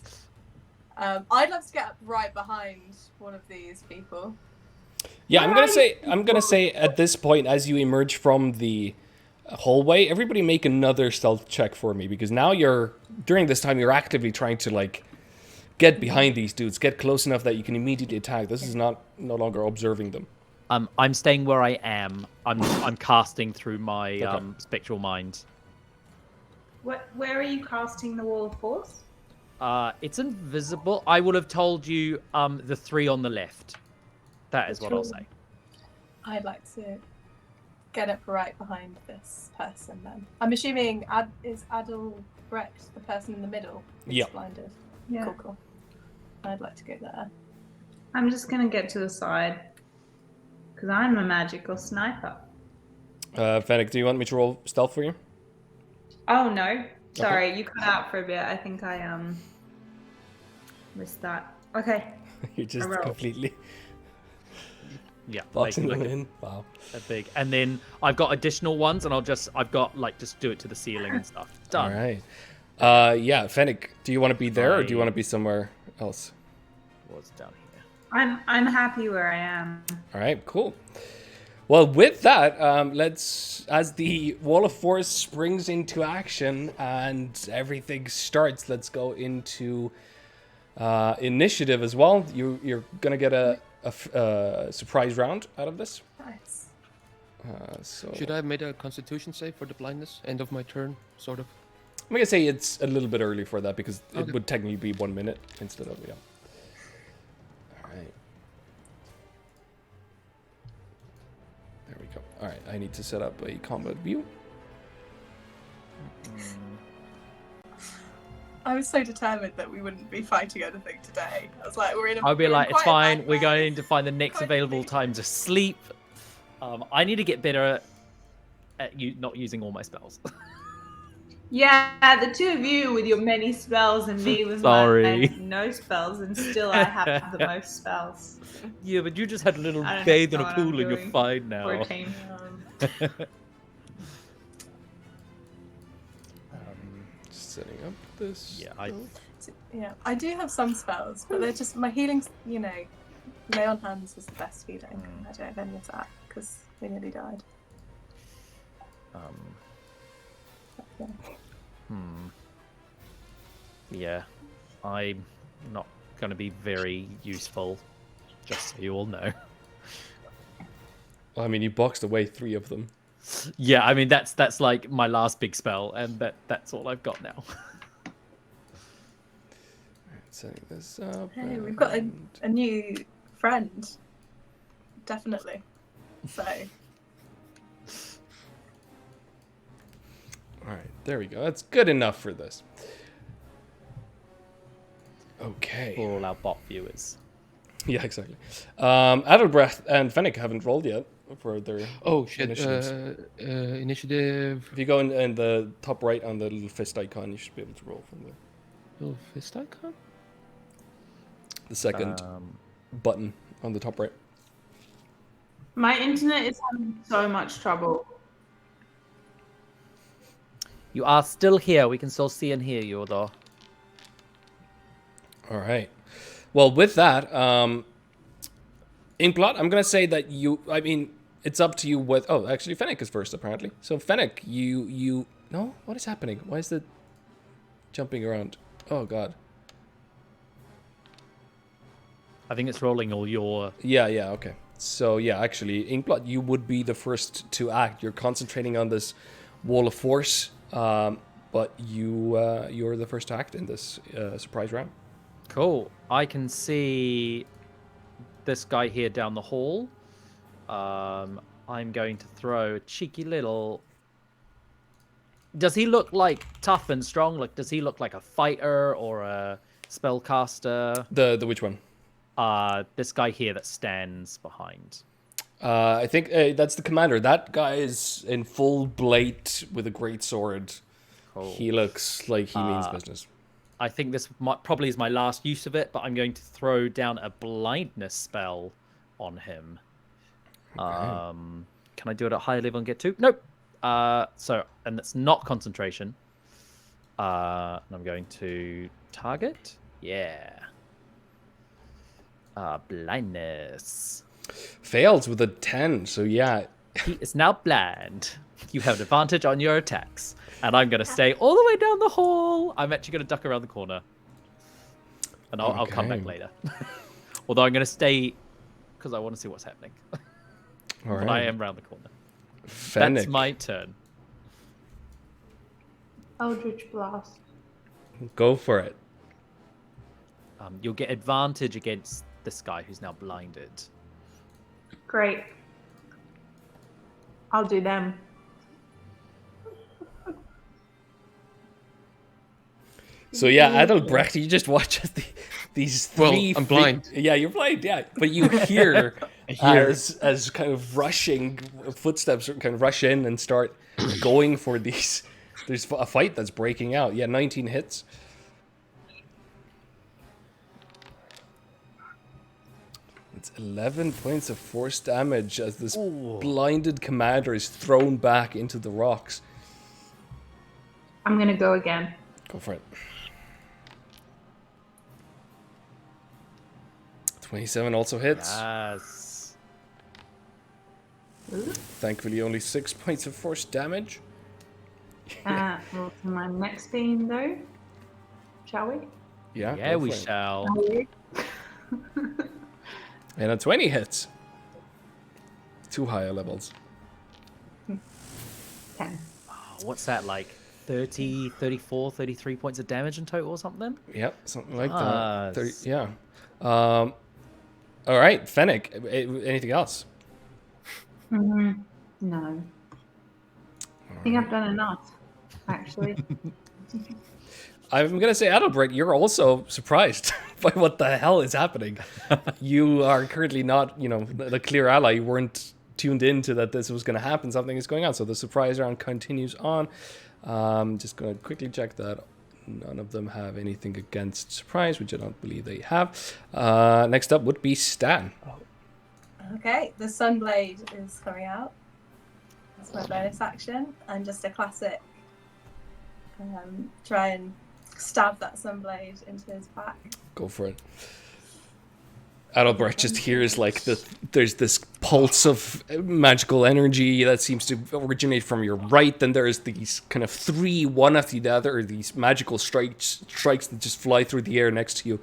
I'd love to get up right behind one of these people. Yeah, I'm gonna say at this point, as you emerge from the hallway, everybody make another stealth check for me, because now during this time you're actively trying to get behind these dudes, get close enough that you can immediately attack. This is no longer observing them. I'm staying where I am. I'm casting through my spectral mind. Where are you casting the wall of force? It's invisible. I would have told you the 3 on the left. That is what I'll say. I'd like to get up right behind this person then. I'm assuming is Adelbrecht the person in the middle who's Yeah. blinded? Yeah. Cool. I'd like to go there. I'm just gonna get to the side because I'm a magical sniper. Fennec, do you want me to roll stealth for you? Oh no, sorry, you cut out for a bit. I think I missed that. Okay. You're just roll. completely Yeah, boxing making them it in. Wow. a big. And then I've got additional ones, and I've got like just do it to the ceiling and stuff. Done. All right. Yeah, Fennec, do you want to be there or do you want to be somewhere else? What's down here? I'm happy where I am. All right, cool. Well, with that, as the Wall of Force springs into action and everything starts, let's go into initiative as well. You're gonna get a surprise round out of this. Nice. So Should I have made a Constitution save for the blindness? End of my turn, sort of. I'm gonna say it's a little bit early for that because it Okay. would technically be 1 minute instead of All right. There we go. All right, I need to set up a combat view. I was so determined that we wouldn't be fighting anything today. I was like, we're in a. I'll be we're in like, it's quite a fine. bad We're way. going to find the next Quite available late. time to sleep. I need to get better at not using all my spells. Yeah, the two of you with your many spells and me with Sorry. my no spells, and still I have the most spells. Yeah, but you just had a little I don't bathe know in a what I'm pool and you're doing. fine now. 14. Just setting up this. Yeah, Yeah, I do have some spells, but they're just my healing's. You know, lay on hands was the best healing. I don't have any of that because we nearly died. Yeah. Yeah, I'm not going to be very useful, just so you all know. Well, I mean, you boxed away 3 of them. Yeah, I mean that's like my last big spell, and that's all I've got now. Setting this up. Hey, we've got a new friend. Definitely. So. All right, there we go. That's good enough for this. Okay. For all our bot viewers. Yeah, exactly. Adelbrecht and Fennec haven't rolled yet for their Oh shit! initiatives. Initiative. If you go in the top right on the little fist icon, you should be able to roll from there. Little fist icon. The second button on the top right. My internet is having so much trouble. You are still here. We can still see and hear you, though. All right. Well, with that, Inkblot, I'm gonna say that I mean, it's up to you. Oh, actually, Fennec is first apparently. So Fennec, you. No, what is happening? Why is it jumping around? Oh God. I think it's rolling all your. Yeah. Okay. So yeah, actually, Inkblot, you would be the first to act. You're concentrating on this wall of force, but you're the first to act in this surprise round. Cool. I can see this guy here down the hall. I'm going to throw a cheeky little. Does he look like tough and strong? Like, does he look like a fighter or a spellcaster? The which one? This guy here that stands behind. I think that's the commander. That guy is in full blade with a great sword. Cool. He looks like he means business. I think this probably is my last use of it, but I'm going to throw down a blindness spell on him. Okay. Can I do it at higher level and get 2? Nope. And it's not concentration. And I'm going to target. Yeah. Blindness. Fails with a 10. So yeah, He is now blind. You have an advantage on your attacks. And I'm going to stay all the way down the hall. I'm actually going to duck around the corner. And I'll come back Okay. later. Although I'm going to stay because I want to see what's happening. all But I right. am round the corner. Fennec, That's my turn. Eldritch Blast. go for it. You'll get advantage against this guy who's now blinded. Great. I'll do them. So yeah, Adelbrecht, you just watch as these Well, three. I'm blind. Yeah, you're blind. Yeah, but you hear Here. as kind of rushing footsteps kind of rush in and start going for these. There's a fight that's breaking out. Yeah, 19 hits. It's 11 points of force damage as this blinded commander is thrown back into the rocks. I'm gonna go again. Go for it. 27 also hits. Yes. Thankfully, only 6 points of force damage. Well, for my next beam though, shall we? Yeah, Yeah, go we for it. shall. And a 20 hits. 2 higher levels. 10. What's that, like 30, 34, 33 points of damage in total or something? Yep, something like Nice. that. Yeah. All right, Fennec. Anything else? No. I think I've done enough, actually. I'm gonna say, Adalbert, you're also surprised by what the hell is happening. You are currently not, the clear ally. You weren't tuned into that this was gonna happen. Something is going on. So the surprise round continues on. Just gonna quickly check that none of them have anything against surprise, which I don't believe they have. Next up would be Stan. Okay, the Sunblade is coming out. That's my bonus action, and just a classic. Try and stab that Sunblade into his back. Go for it. Adalbert just hears like there's this pulse of magical energy that seems to originate from your right. Then there's these kind of three, one after the other, these magical strikes that just fly through the air next to you.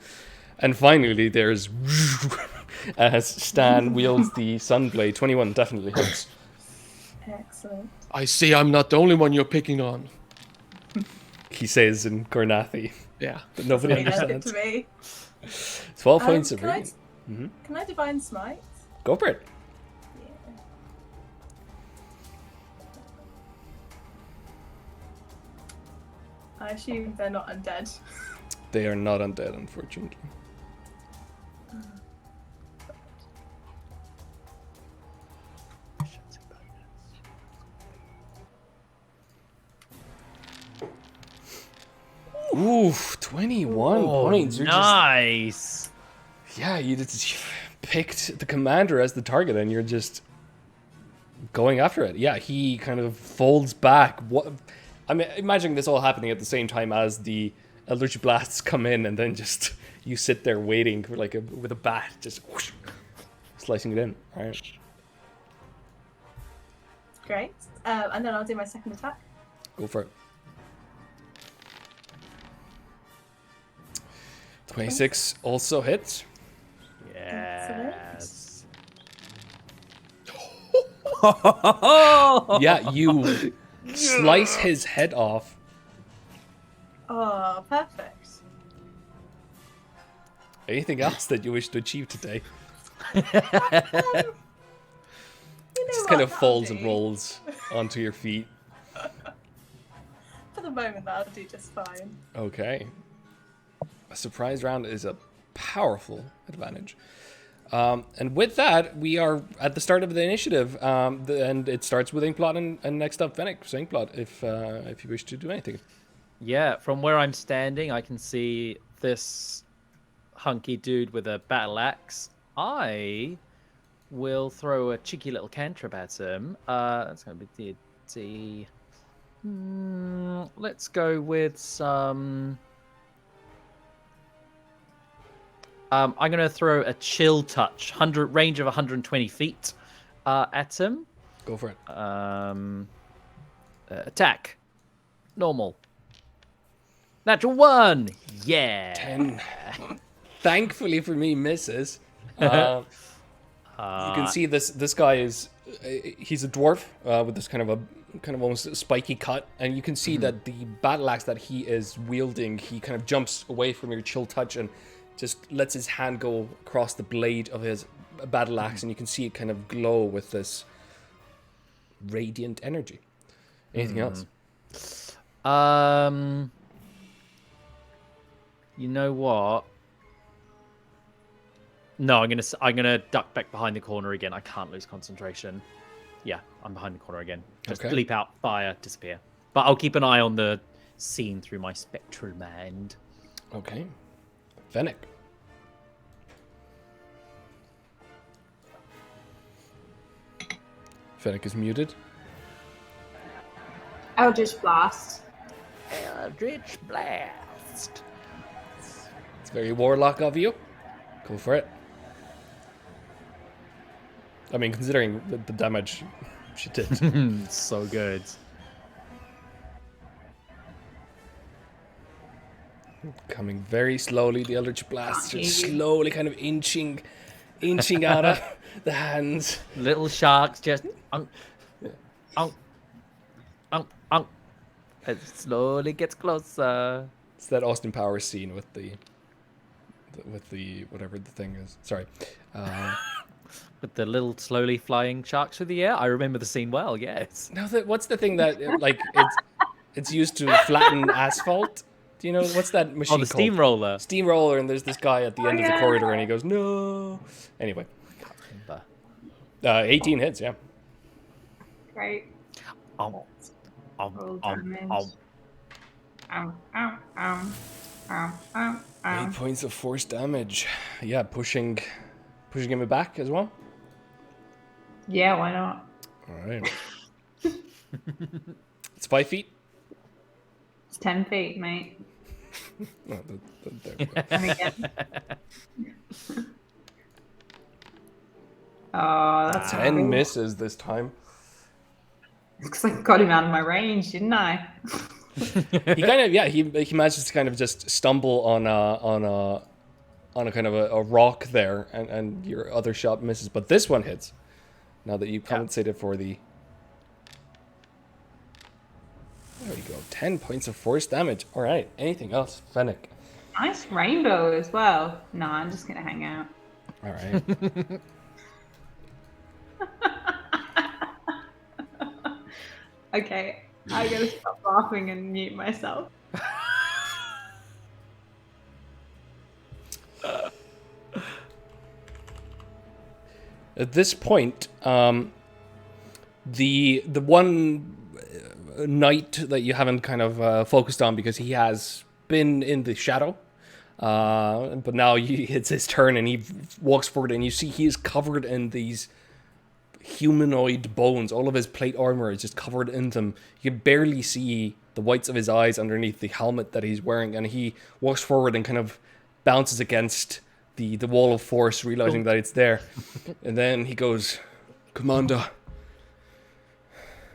And finally, there's as Stan wields the Sunblade. 21 definitely hits. Excellent. I see I'm not the only one you're picking on. He says in Gornathi, Yeah. but nobody Yeah, good understands. to me. 12 points of Can I, radiant. can I divine smite? Go for it. Yeah. I assume they're not undead. They are not undead, unfortunately. Oof, 21 points. You're Nice. Yeah, you just picked the commander as the target and you're just going after it. Yeah, he kind of folds back. What? I mean, imagine this all happening at the same time as the Eldritch Blasts come in and then just you sit there waiting for like with a bat, just whoosh, slicing it in. All right. Great. And then I'll do my second attack. Go for it. 26 also hits. Yes. Yeah, you slice his head off. Oh, perfect. Anything else that you wish to achieve today? You know Just what, kind of that'll folds and do. rolls onto your feet. For the moment, that'll do just fine. Okay. A surprise round is a powerful advantage. And with that, we are at the start of the initiative, and it starts with Inkblot and next up Fennec. So Inkblot, if you wish to do anything. Yeah, from where I'm standing, I can see this hunky dude with a battle axe. I will throw a cheeky little cantrip at him. That's going to be D. Let's go with some. I'm going to throw a chill touch, range of 120 feet at him. Go for it. Attack. Normal. Natural 1. Yeah. 10. Thankfully for me, misses. You can see this guy is he's a dwarf with this kind of almost spiky cut, and you can see that the battle axe that he is wielding, he kind of jumps away from your chill touch and just lets his hand go across the blade of his battle axe, and you can see it kind of glow with this radiant energy. Anything else? You know what? No, I'm gonna duck back behind the corner again. I can't lose concentration. Yeah, I'm behind the corner again. Just Okay. leap out, fire, disappear. But I'll keep an eye on the scene through my spectral mind. Okay. Fennec. Fennec is muted. Eldritch Blast. Eldritch blast. It's very warlock of you. Go for it. I mean, considering the damage she did. So good. Coming very slowly, the Eldritch Blast Can't just hear you. slowly kind of inching out of the hands. Little sharks just unk, unk, unk, unk. It slowly gets closer. It's that Austin Powers scene with the whatever the thing is. Sorry. With the little slowly flying sharks through the air. I remember the scene well, yes. No, what's the thing that like it's used to flatten asphalt? Do you know what's that machine Oh, the called? steamroller. Steamroller, and there's this guy at the end of the yeah. corridor, and he goes, "No." Anyway, Remember. 18 hits, yeah. Great. Roll Roll damage. Ow, ow, ow, ow, ow, ow. 8 points of force damage. Yeah, pushing him back as well. Yeah, why not? All right. It's 5 feet. It's 10 feet, mate. Oh, there we go. And again. Oh, that's 10 cool. misses this time. Because I got him out of my range, didn't I? He kind of he manages to kind of just stumble on a kind of a rock there, and your other shot misses, but this one hits. Now that you compensated for the. There you go. 10 points of force damage. All right. Anything else, Fennec? Nice rainbow as well. No, I'm just going to hang out. All right. Okay, I gotta stop laughing and mute myself. At this point, the one knight that you haven't kind of focused on because he has been in the shadow, but now it's his turn and he walks forward and you see he is covered in these humanoid bones. All of his plate armor is just covered in them. You can barely see the whites of his eyes underneath the helmet that he's wearing, and he walks forward and kind of bounces against the wall of force, realizing that it's there. And then he goes, "Commander,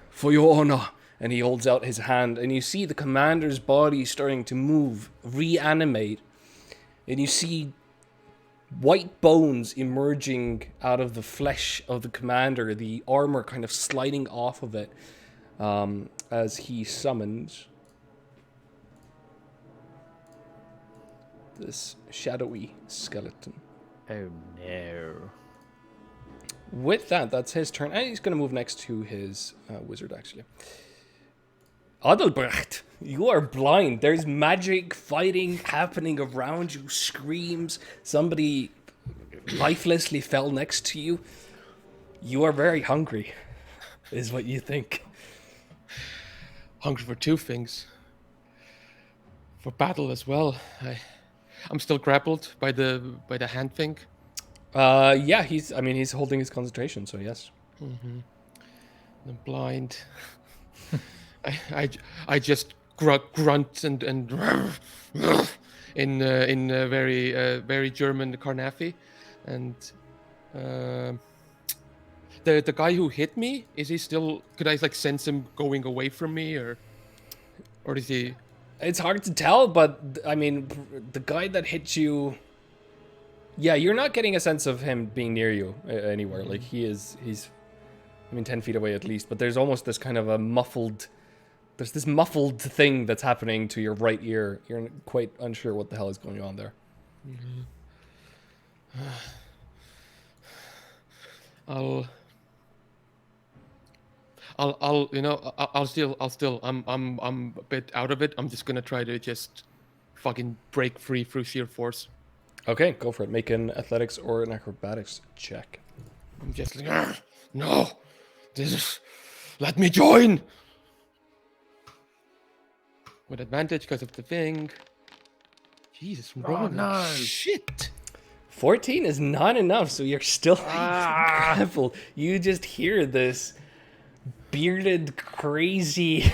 for your honor." And he holds out his hand, and you see the commander's body starting to move, reanimate, and you see white bones emerging out of the flesh of the commander, the armor kind of sliding off of it as he summons this shadowy skeleton. Oh no. With that, that's his turn. And he's going to move next to his wizard, actually. Adelbrecht, you are blind. There's magic fighting happening around you, screams. Somebody lifelessly fell next to you. You are very hungry, is what you think. Hungry for two things. For battle as well. I'm still grappled by the hand thing. Yeah, he's holding his concentration, so yes. Mm-hmm. I'm blind. I just grunt and in very German Carnafi, and the guy who hit me, is he still? Could I like sense him going away from me, or is he? It's hard to tell, but I mean, the guy that hit you. Yeah, you're not getting a sense of him being near you anywhere. Like he's 10 feet away at least. But there's almost this kind of a muffled. There's this muffled thing that's happening to your right ear. You're quite unsure what the hell is going on there. Mm-hmm. I'll still. I'm a bit out of it. I'm just gonna try to just fucking break free through sheer force. Okay, go for it. Make an athletics or an acrobatics check. I'm just like, no, this is. Let me join. With advantage because of the thing. Jesus, I'm rolling like no. shit. 14 is not enough, so you're still grappled. You just hear this bearded, crazy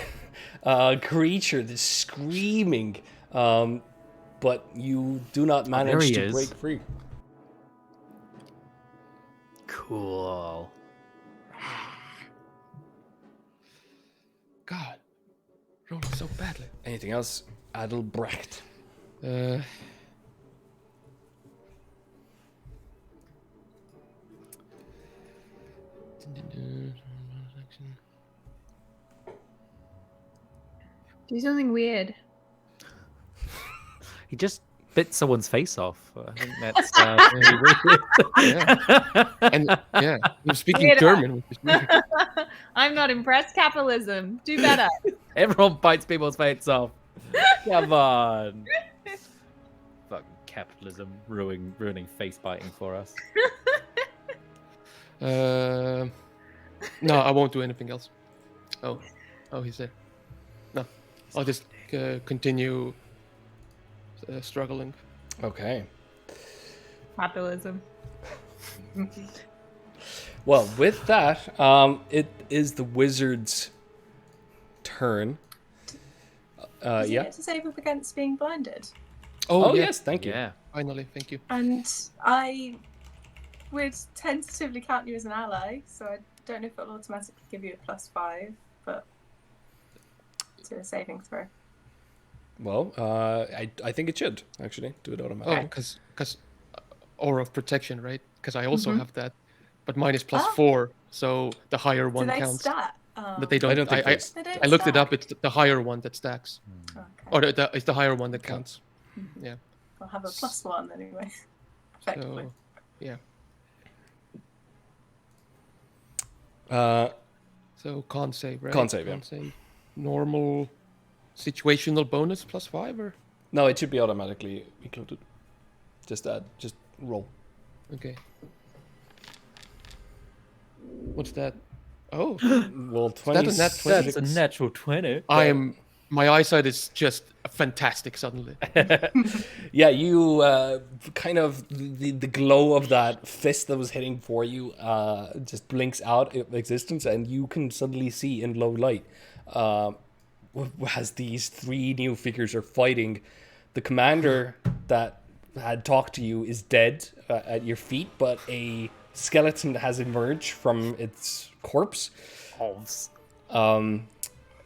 creature that's screaming, but you do not manage he to is. break free. Cool. God, rolling so badly. Anything else, Adelbrecht? Do something weird. He just bit someone's face off. I think that's really weird. Yeah. And yeah, you're speaking Weirdo. German, which is weird. I'm not impressed. Capitalism. Do better. Everyone bites people's face off. Come on. Fucking capitalism ruining face biting for us. No, I won't do anything else. Oh, he's there. No, I'll just continue struggling. Okay. Capitalism. Well, with that, it is the wizard's turn. Does he Yeah. get to save up against being blinded? Oh, yeah. yes, thank you. Yeah. Finally, thank you. And I would tentatively count you as an ally, so I don't know if it'll automatically give you a +5, but to a saving throw. Well, I think it should actually do it Oh, automatically. because aura of protection, right? Because I also Mhm. have that, but mine is Ah. +4, so the higher Do one they counts. stat? But they don't. I don't think I, they- They don't I looked it stack. up. It's the higher one that stacks, Okay. or it's the higher one that counts. Yeah. I'll have a +1 anyway. Effectively. So, yeah. So con save, right? Con save, yeah. Con save. Normal situational bonus +5, or No, it should be automatically included. Just roll. okay. What's that? Oh, Roll that 20. a nat 20? That's a natural 20. my eyesight is just fantastic suddenly. Yeah, you kind of the glow of that fist that was hitting for you just blinks out of existence, and you can suddenly see in low light as these three new figures are fighting. The commander that had talked to you is dead at your feet, but a skeleton has emerged from its corpse.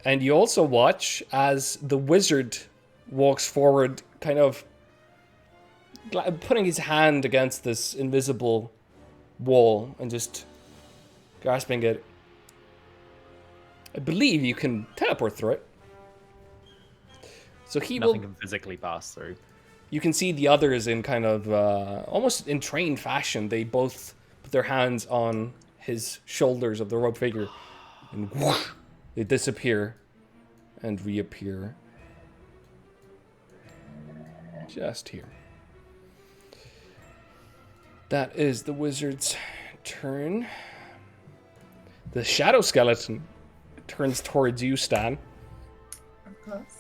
And you also watch as the wizard walks forward, kind of putting his hand against this invisible wall and just grasping it. I believe you can teleport through it. So he Nothing will. can physically pass through. You can see the others in kind of almost in trained fashion. They both put their hands on his shoulders of the robed figure, and whoosh, they disappear and reappear just here. That is the wizard's turn. The shadow skeleton turns towards you, Stan. Of course.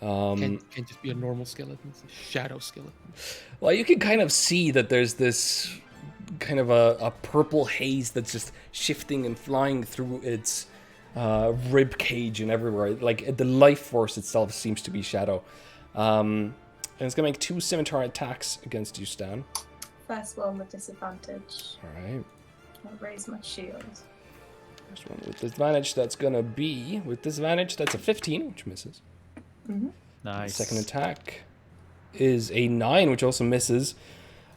Can't just be a normal skeleton. It's a shadow skeleton. Well, you can kind of see that there's this kind of a purple haze that's just shifting and flying through its rib cage and everywhere. Like the life force itself seems to be shadow. And it's gonna make 2 scimitar attacks against you, Stan. First one with disadvantage. All right. I'll raise my shield. First one with disadvantage. That's gonna be with disadvantage. That's a 15, which misses. Nice. Second attack is a 9, which also misses.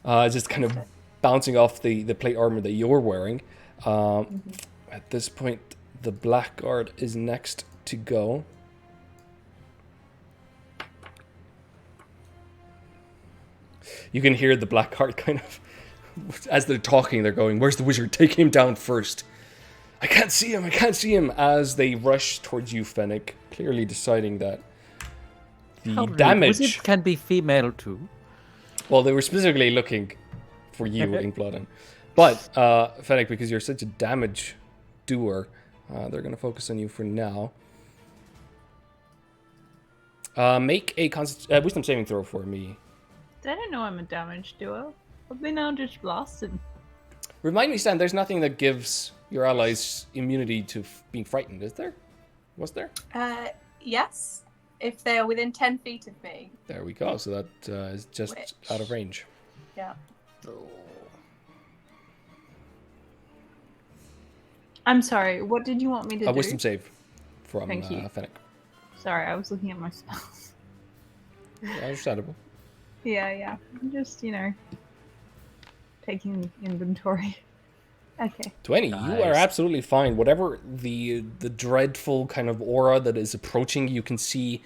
Just kind of bouncing off the plate armor that you're wearing. At this point, the Blackguard is next to go. You can hear the Blackguard kind of, as they're talking, they're going, "Where's the wizard? Take him down first." I can't see him, as they rush towards you, Fennec, clearly deciding that the How rude. damage... Wizard can be female too. Well, they were specifically looking for you, Inkblood. But, Fennec, because you're such a damage doer, they're going to focus on you for now. Make a wisdom saving throw for me. They don't know I'm a damage doer. But they now just blasted. Remind me, Stan, there's nothing that gives your allies immunity to being frightened, is there? Was there? Yes, if they are within 10 feet of me. There we go. So that is just out of range. Yeah. I'm sorry, what did you want me to do? A wisdom save from Thank you. Fennec. Sorry, I was looking at my spells. Yeah, understandable. Yeah. I'm just, taking inventory. Okay. 20. You Nice. are absolutely fine. Whatever the dreadful kind of aura that is approaching, you can see.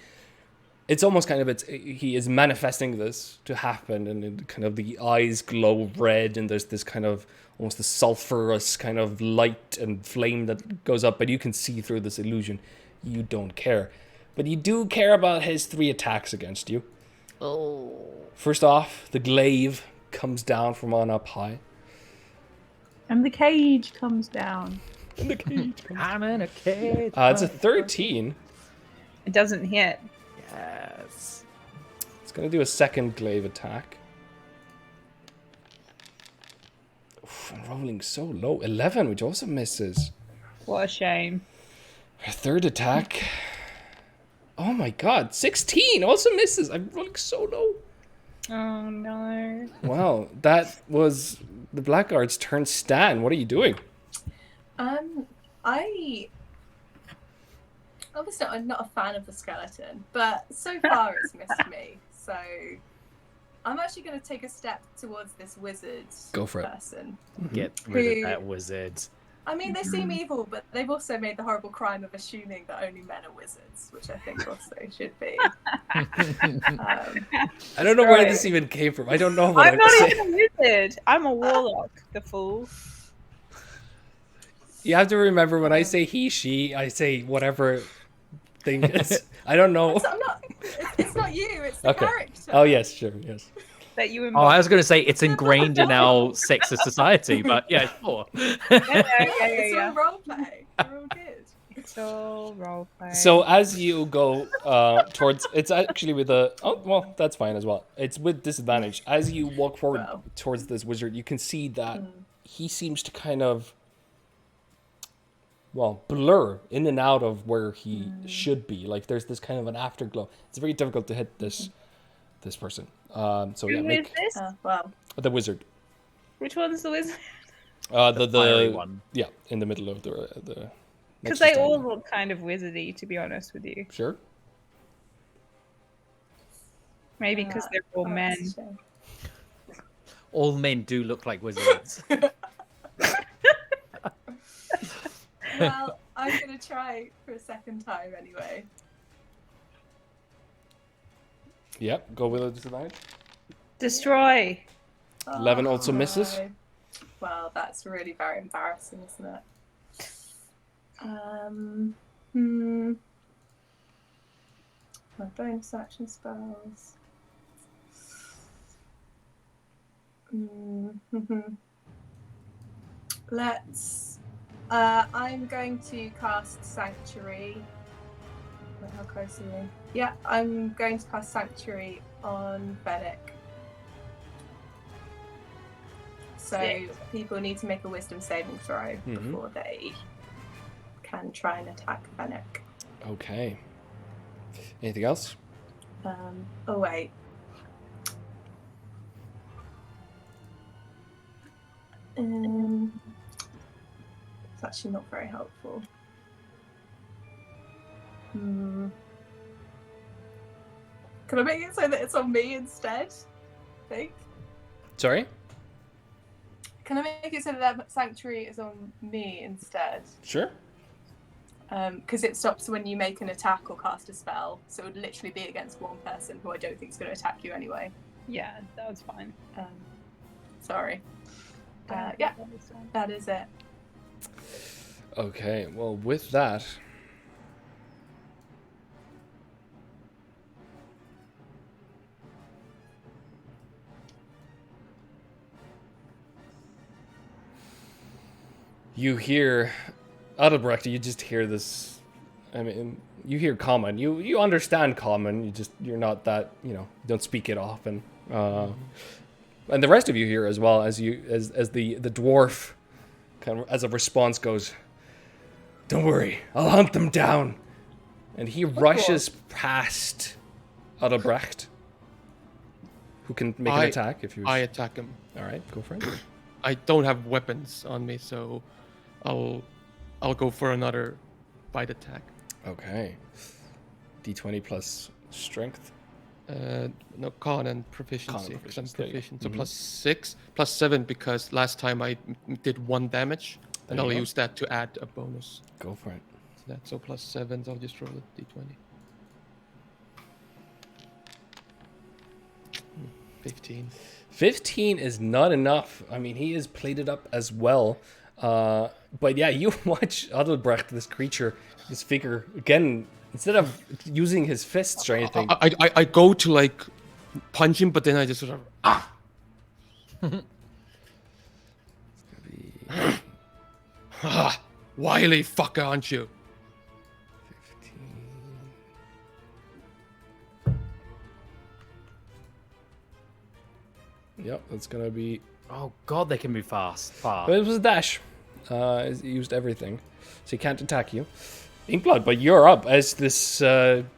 It's almost kind of he is manifesting this to happen, and it kind of the eyes glow red, and there's this kind of almost the sulfurous kind of light and flame that goes up, but you can see through this illusion. You don't care, but you do care about his 3 attacks against you. Oh. First off, the glaive comes down from on up high. And the cage comes down. And the cage comes I'm in a cage. It's a 13. It doesn't hit. Yes. It's going to do a second glaive attack. Oof, I'm rolling so low. 11, which also misses. What a shame. A third attack. Oh my god, 16 also misses. I'm rolling so low. Oh no. Wow, that was the Blackguard's turn. Stan, what are you doing? Obviously I'm not a fan of the skeleton, but so far it's missed me. So I'm actually going to take a step towards this wizard Go for it. person. Get rid Who- of that wizard. I mean, they seem evil, but they've also made the horrible crime of assuming that only men are wizards, which I think also should be. I don't know where Right. this even came from. I don't know what I'm I'm not saying. even a wizard. I'm a warlock, the fool. You have to remember when I say he, she, I say whatever thing is. I don't know. So I'm not. It's not you. It's the Okay. character. Oh, yes, sure, yes. That you Oh, I was going to say it's ingrained in our sexist society, but yeah, sure. It's all role play. We're all good. It's all roleplay. So as you go towards, it's actually with a, oh, well, that's fine as well. It's with disadvantage. As you walk forward Well. towards this wizard, you can see that he seems to kind of, well, blur in and out of where he should be. Like there's this kind of an afterglow. It's very difficult to hit this person. So yeah, Who is make this? Well, the wizard. Which one's the wizard? The fiery one. Yeah, in the middle of the. Because next to they Stan. all look kind of wizardy, to be honest with you. Sure. Maybe because they're all men. that's a shame. All men do look like wizards. Well, I'm gonna try for a second time anyway. Yep. Go with a disadvantage. Destroy. 11 also Oh, misses. no. Well, that's really very embarrassing, isn't it? My bonus action spells. Let's. I'm going to cast Sanctuary. Wait, how close are we? Yeah, I'm going to cast Sanctuary on Fennec. So Six. people need to make a Wisdom saving throw Mhm. before they can try and attack Fennec. Okay. Anything else? Oh wait. It's actually not very helpful. Can I make it so that it's on me instead? I think. Sorry? Can I make it so that Sanctuary is on me instead? Sure. Because it stops when you make an attack or cast a spell, so it would literally be against one person who I don't think is going to attack you anyway. Yeah, that was fine. Sorry. Yeah, that is it. Okay, well, with that. You hear Adelbrecht, you just hear this. I mean, you hear common. You understand common. You're not that, don't speak it often. And the rest of you hear as well as the dwarf kind of as a response goes, "Don't worry, I'll hunt them down." And he rushes past Adelbrecht, who can make an attack if you. I attack him. All right, go for it. I don't have weapons on me, so I'll go for another bite attack. Okay. D20 plus strength. No, con and proficiency. Con and 'Cause I'm proficiency. proficient. So +6, +7 because last time I did 1 damage, and There you I'll go. use that to add a bonus. Go for it. So +7, I'll just roll a d20. 15. 15 is not enough. I mean, he is plated up as well. But yeah, you watch Adelbrecht, this creature, this figure, again, instead of using his fists or anything. I go to like punch him, but then I just sort of wily fucker, aren't you? 15. Yep, that's gonna be. Oh god, they can move fast. Far. But it was a dash. He used everything, so he can't attack you. Inkblood, but you're up as this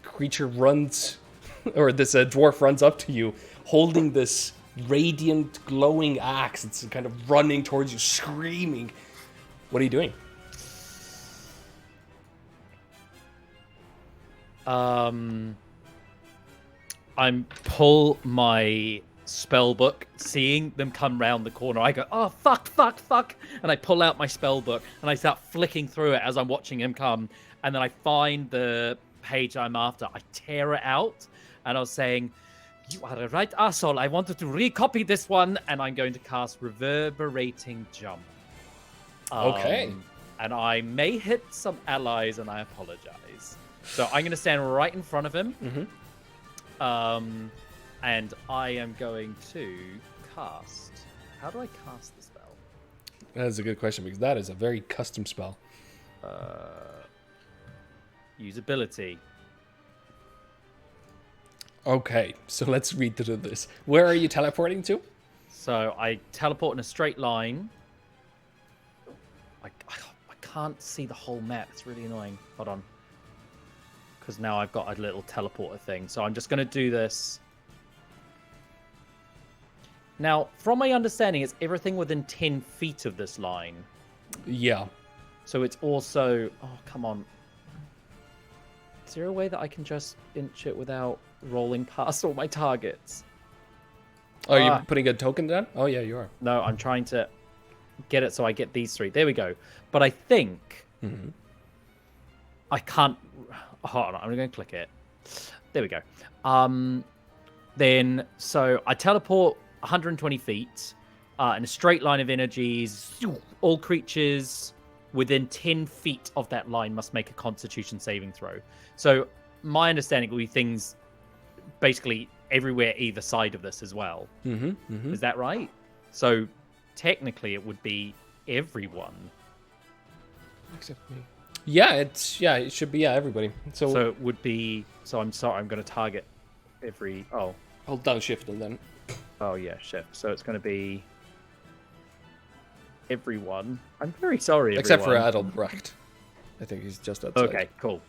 creature runs, or this dwarf runs up to you, holding this radiant, glowing axe. It's kind of running towards you, screaming. What are you doing? I'm pull my spell book, seeing them come round the corner. I go, oh fuck, and I pull out my spell book and I start flicking through it as I'm watching him come. And then I find the page I'm after. I tear it out, and I was saying, "You are a right asshole. I wanted to recopy this one, and I'm going to cast Reverberating Jump." Okay. And I may hit some allies, and I apologize. So I'm going to stand right in front of him. Mm-hmm. And I am going to cast. How do I cast the spell? That is a good question because that is a very custom spell. Usability. Okay, so let's read through this. Where are you teleporting to? So I teleport in a straight line. I can't see the whole map. It's really annoying. Hold on. Because now I've got a little teleporter thing. So I'm just going to do this. Now, from my understanding, it's everything within 10 feet of this line. Yeah. So it's also... Oh, come on. Is there a way that I can just inch it without rolling past all my targets? Oh, you're putting a token down? Oh, yeah, you are. No, I'm trying to get it so I get these 3. There we go. But I think I can't... Hold on, I'm going to click it. There we go. Then, so I teleport 120 feet in a straight line of energies. All creatures within 10 feet of that line must make a Constitution saving throw. So my understanding will be things basically everywhere either side of this as well. Is that right? So technically it would be everyone. Except me. Yeah, it should be everybody. So it would be. So I'm sorry. I'm going to target every. Oh. Hold down shift and then. Oh yeah, shift. So it's going to be everyone. I'm very sorry. Except for everyone. Adelbrecht. I think he's just outside. Okay, cool.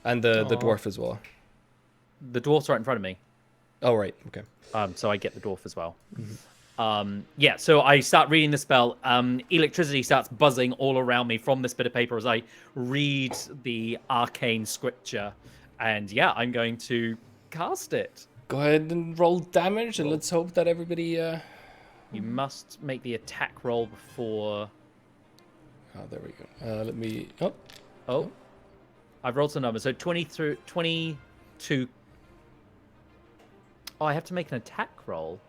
And the dwarf as well. The dwarf's right in front of me. Oh right, okay. So I get the dwarf as well. Yeah, so I start reading the spell. Electricity starts buzzing all around me from this bit of paper as I read the arcane scripture. And yeah, I'm going to cast it. Go ahead and roll damage, and let's hope that everybody... You must make the attack roll before... Oh, there we go. Let me... Oh. I've rolled some numbers. So 22... Oh, I have to make an attack roll.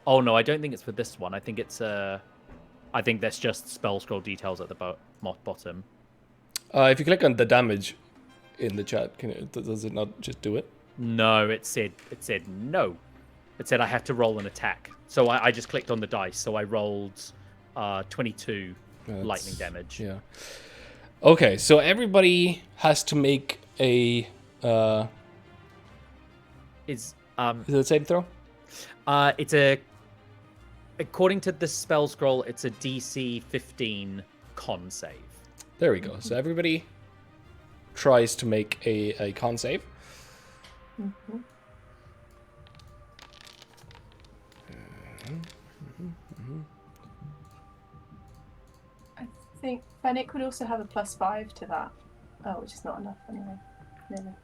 Oh no, I don't think it's for this one. I think it's I think that's just spell scroll details at the bottom. If you click on the damage in the chat, does it not just do it? No, it said no. It said I had to roll an attack. So I just clicked on the dice. So I rolled 22 lightning damage. Yeah. Okay, so everybody has to make a Is is it a save throw? it's a according to the spell scroll, it's a DC 15 con save. There we go. So everybody tries to make a con save. I think Fennec would also have a +5 to that. Oh, which is not enough anyway. No.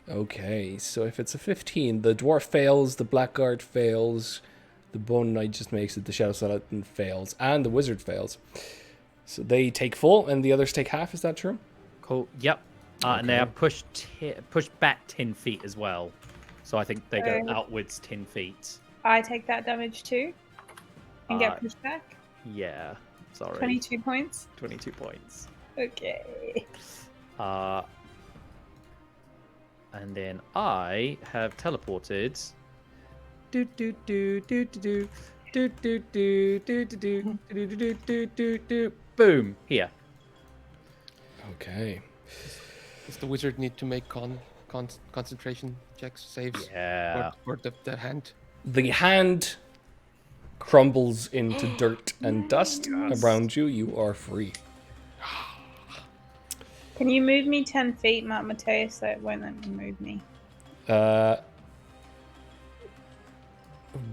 Okay, so if it's a 15, the dwarf fails, the blackguard fails, the bone knight just makes it, the shadow skeleton fails, and the wizard fails. So they take full, and the others take half. Is that true? Cool. Yep. And they Okay. are pushed back 10 feet as well. So I think they go Okay. outwards 10 feet. I take that damage too and Uh, get pushed back. Yeah. Sorry. 22 points. 22 points. Okay. And then I have teleported. Do do do do do do do do do do do do do do do do. Boom! Here. Okay. Does the wizard need to make concentration checks, saves? Yeah. Or the hand? The hand crumbles into dirt and dust around you. You are free. Can you move me 10 feet, Mateus, so it won't let me move me?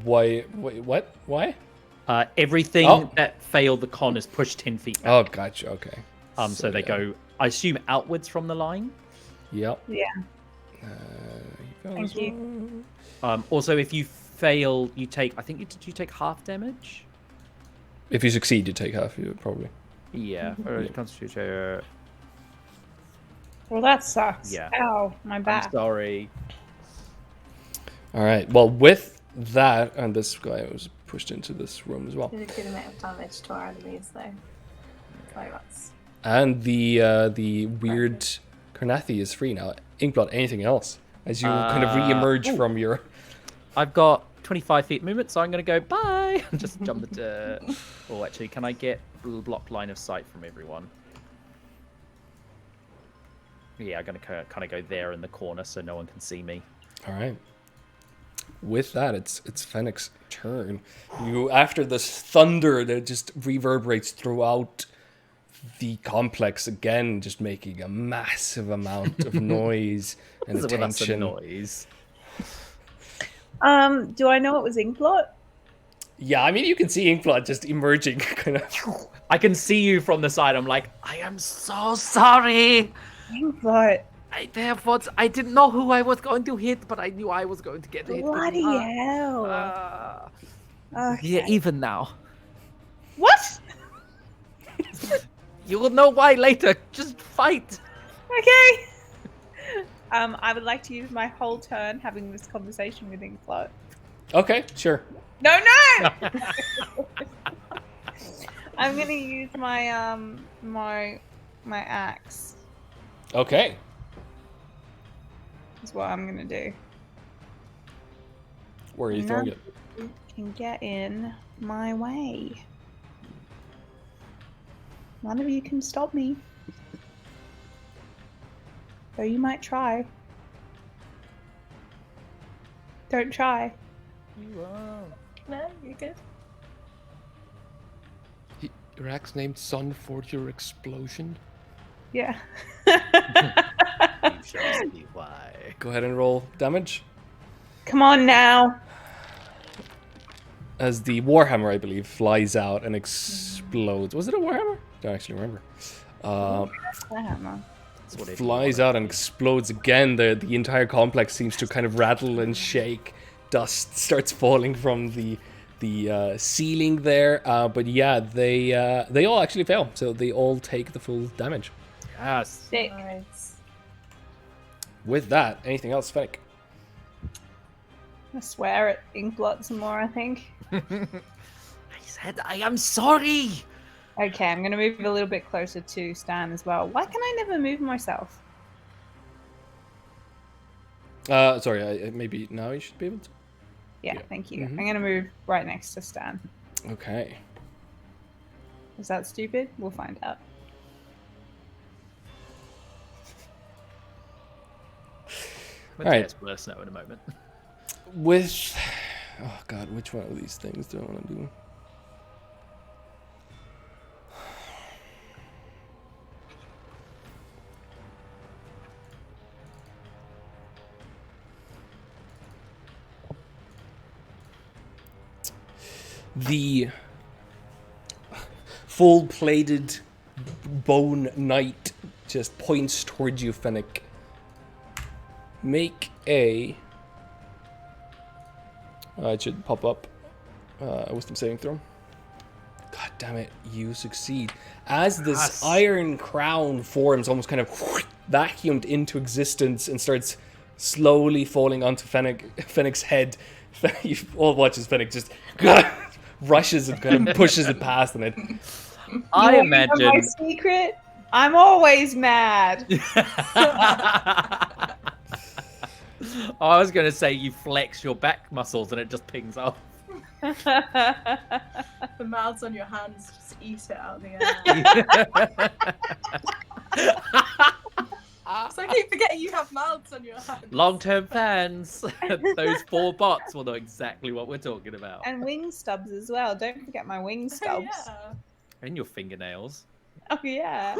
Why? Wait, what? Why? Everything Oh. that failed the con is pushed 10 feet back. Oh, gotcha. Okay. So they yeah. go, I assume, outwards from the line. Yep. Yeah. You go Thank as you. well. Also, if you fail, you take. I think you take half damage. If you succeed, you take half. You probably. Yeah. Or Constitution. Well, that sucks. Yeah. Ow, my I'm back. sorry. All right. Well, with that, and this guy was pushed into this room as well, Did a good amount of damage to our enemies, though. Like that's and the weird Carnathi is free now. Inkblot. Anything else? As you kind of re-emerge ooh. from your. I've got 25 feet movement, so I'm going to go bye and just jump the dirt. Oh, actually, can I get a little block line of sight from everyone? Yeah, I'm going to kind of go there in the corner so no one can see me. All right. With that, it's Fennec's turn. You after this thunder that just reverberates throughout the complex again, just making a massive amount of noise and What's with attention. noise? Do I know it was Inkblot? Yeah, I mean you can see Inkblot just emerging, kind of. I can see you from the side. I'm like, I am so sorry. Inkblot. I didn't know who I was going to hit, but I knew I was going to get hit. Bloody hell. Okay. Yeah, even now. What? You will know why later. Just fight. Okay. I would like to use my whole turn having this conversation with Inkblot. Okay, sure. No! I'm gonna use my my axe. Okay. Is what I'm gonna do. Where are you throwing it? Can get in my way. None of you can stop me. Though you might try. Don't try. no, you're good. Your axe named Son for your explosion? Yeah. You shall see why. Go ahead and roll damage. Come on now. As the Warhammer, I believe, flies out and explodes. Was it a Warhammer? Don't actually remember. Hammer. That's what it Flies out and explodes again. The entire complex seems to kind of rattle and shake. Dust starts falling from the ceiling there. But yeah, they all actually fail, so they all take the full damage. Yes. Sick. Nice. With that, anything else, Fennec? I swear at Inkblot some more, I think. I said I am sorry. Okay, I'm gonna move a little bit closer to Stan as well. Why can I never move myself? Sorry, maybe now you should be able to. Yeah, thank you. Mhm. I'm gonna move right next to Stan. Okay. Is that stupid? We'll find out. Alright. It's worse now in a moment. With... Oh god, which one of these things do I want to do? The full-plated bone knight just points towards you, Fennec. Make a... it should pop up. Wisdom saving throw. God damn it, you succeed. As this Yes. iron crown forms, almost kind of vacuumed into existence and starts slowly falling onto Fennec's head. You all watch as Fennec just rushes and kind of pushes it past, and it... I You wanna know my imagine. secret? I'm always mad. I was going to say you flex your back muscles and it just pings off. The mouths on your hands just eat it out of the air. So I keep forgetting you have mouths on your hands. Long-term fans, those 4 bots will know exactly what we're talking about. And wing stubs as well. Don't forget my wing Oh, stubs. yeah. And your fingernails. Oh yeah.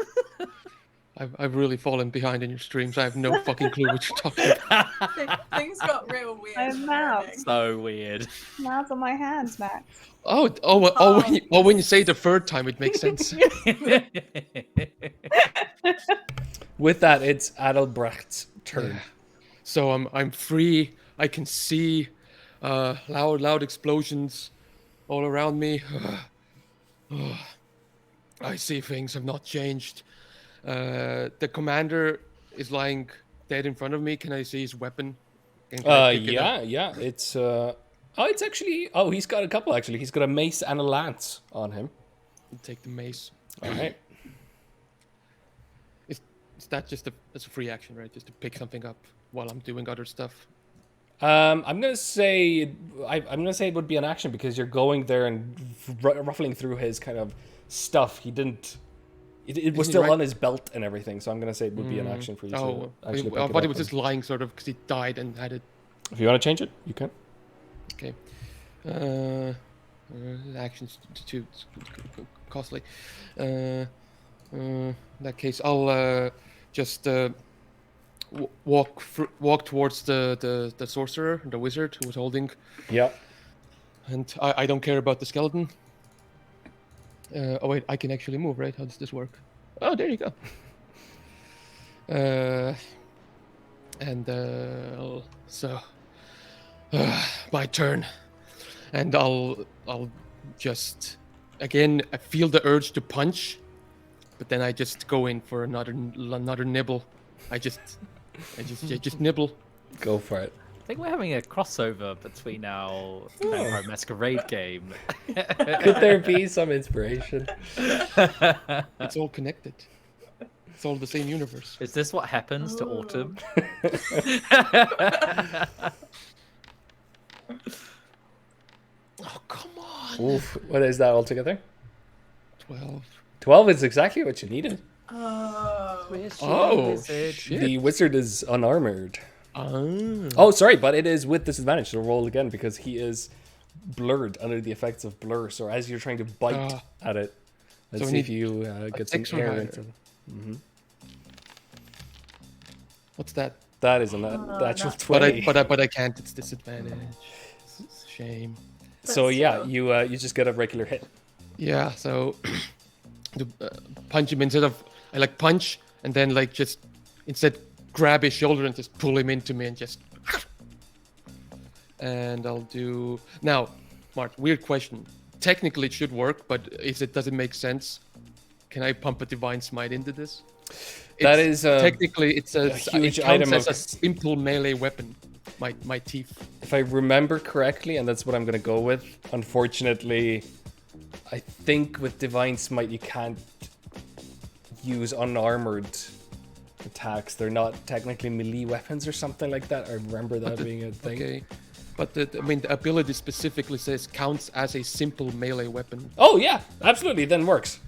I've really fallen behind in your streams. I have no fucking clue what you're talking about. Things got real weird. I'm mouths. learning. So weird. Mouths on my hands, Max. When you say the third time, it makes sense. With that, it's Adelbrecht's turn. So I'm free. I can see loud explosions all around me. I see things have not changed. The commander is lying dead in front of me. Can I see his weapon? Can I pick it up? Yeah. It's it's actually... Oh, he's got a couple, actually. He's got a mace and a lance on him. I'll take the mace. All right. Is that just that's a free action, right? Just to pick something up while I'm doing other stuff. I'm gonna say it would be an action because you're going there and ruffling through his kind of stuff. He didn't. It was Isn't he still right? on his belt and everything, so I'm gonna say it would be an action for you Oh, to actually pick I it thought he up was just lying, sort of, because he died and had it. If you want to change it, you can. Okay. Actions too costly. In that case, I'll just walk towards the sorcerer, the wizard who was holding, Yeah. and I don't care about the skeleton. Oh wait, I can actually move, right? How does this work? Oh, there you go. My turn, and I'll just again I feel the urge to punch, but then I just go in for another nibble. I just nibble. Go for it. I think we're having a crossover between our Vampire Masquerade game. Could there be some inspiration? It's all connected. It's all the same universe. Is this what happens to Ooh. Autumn? Oh come on! Oof. What is that altogether? 12. 12 is exactly what you needed. Oh. Oh Wizard. shit! The wizard is unarmored. Oh. Oh, sorry, but it is with disadvantage. So roll again because he is blurred under the effects of blur. So as you're trying to bite at it, let's So we see if need you get some 6 or air higher. into. What's that? That is a natural 20. But I can't. It's disadvantage. It's a shame. So But yeah, still. you just get a regular hit. Yeah. So the punch him instead of I like punch and then like just instead grab his shoulder and just pull him into me and just. And I'll do now. Mark, weird question. Technically, it should work, but does it make sense? Can I pump a divine smite into this? That is technically it's a huge it counts item as of- a simple melee weapon. My teeth. If I remember correctly, and that's what I'm going to go with, unfortunately, I think with Divine Smite you can't use unarmored attacks. They're not technically melee weapons or something like that. I remember that being a thing. Okay. But I mean, the ability specifically says counts as a simple melee weapon. Oh yeah, absolutely. Then works.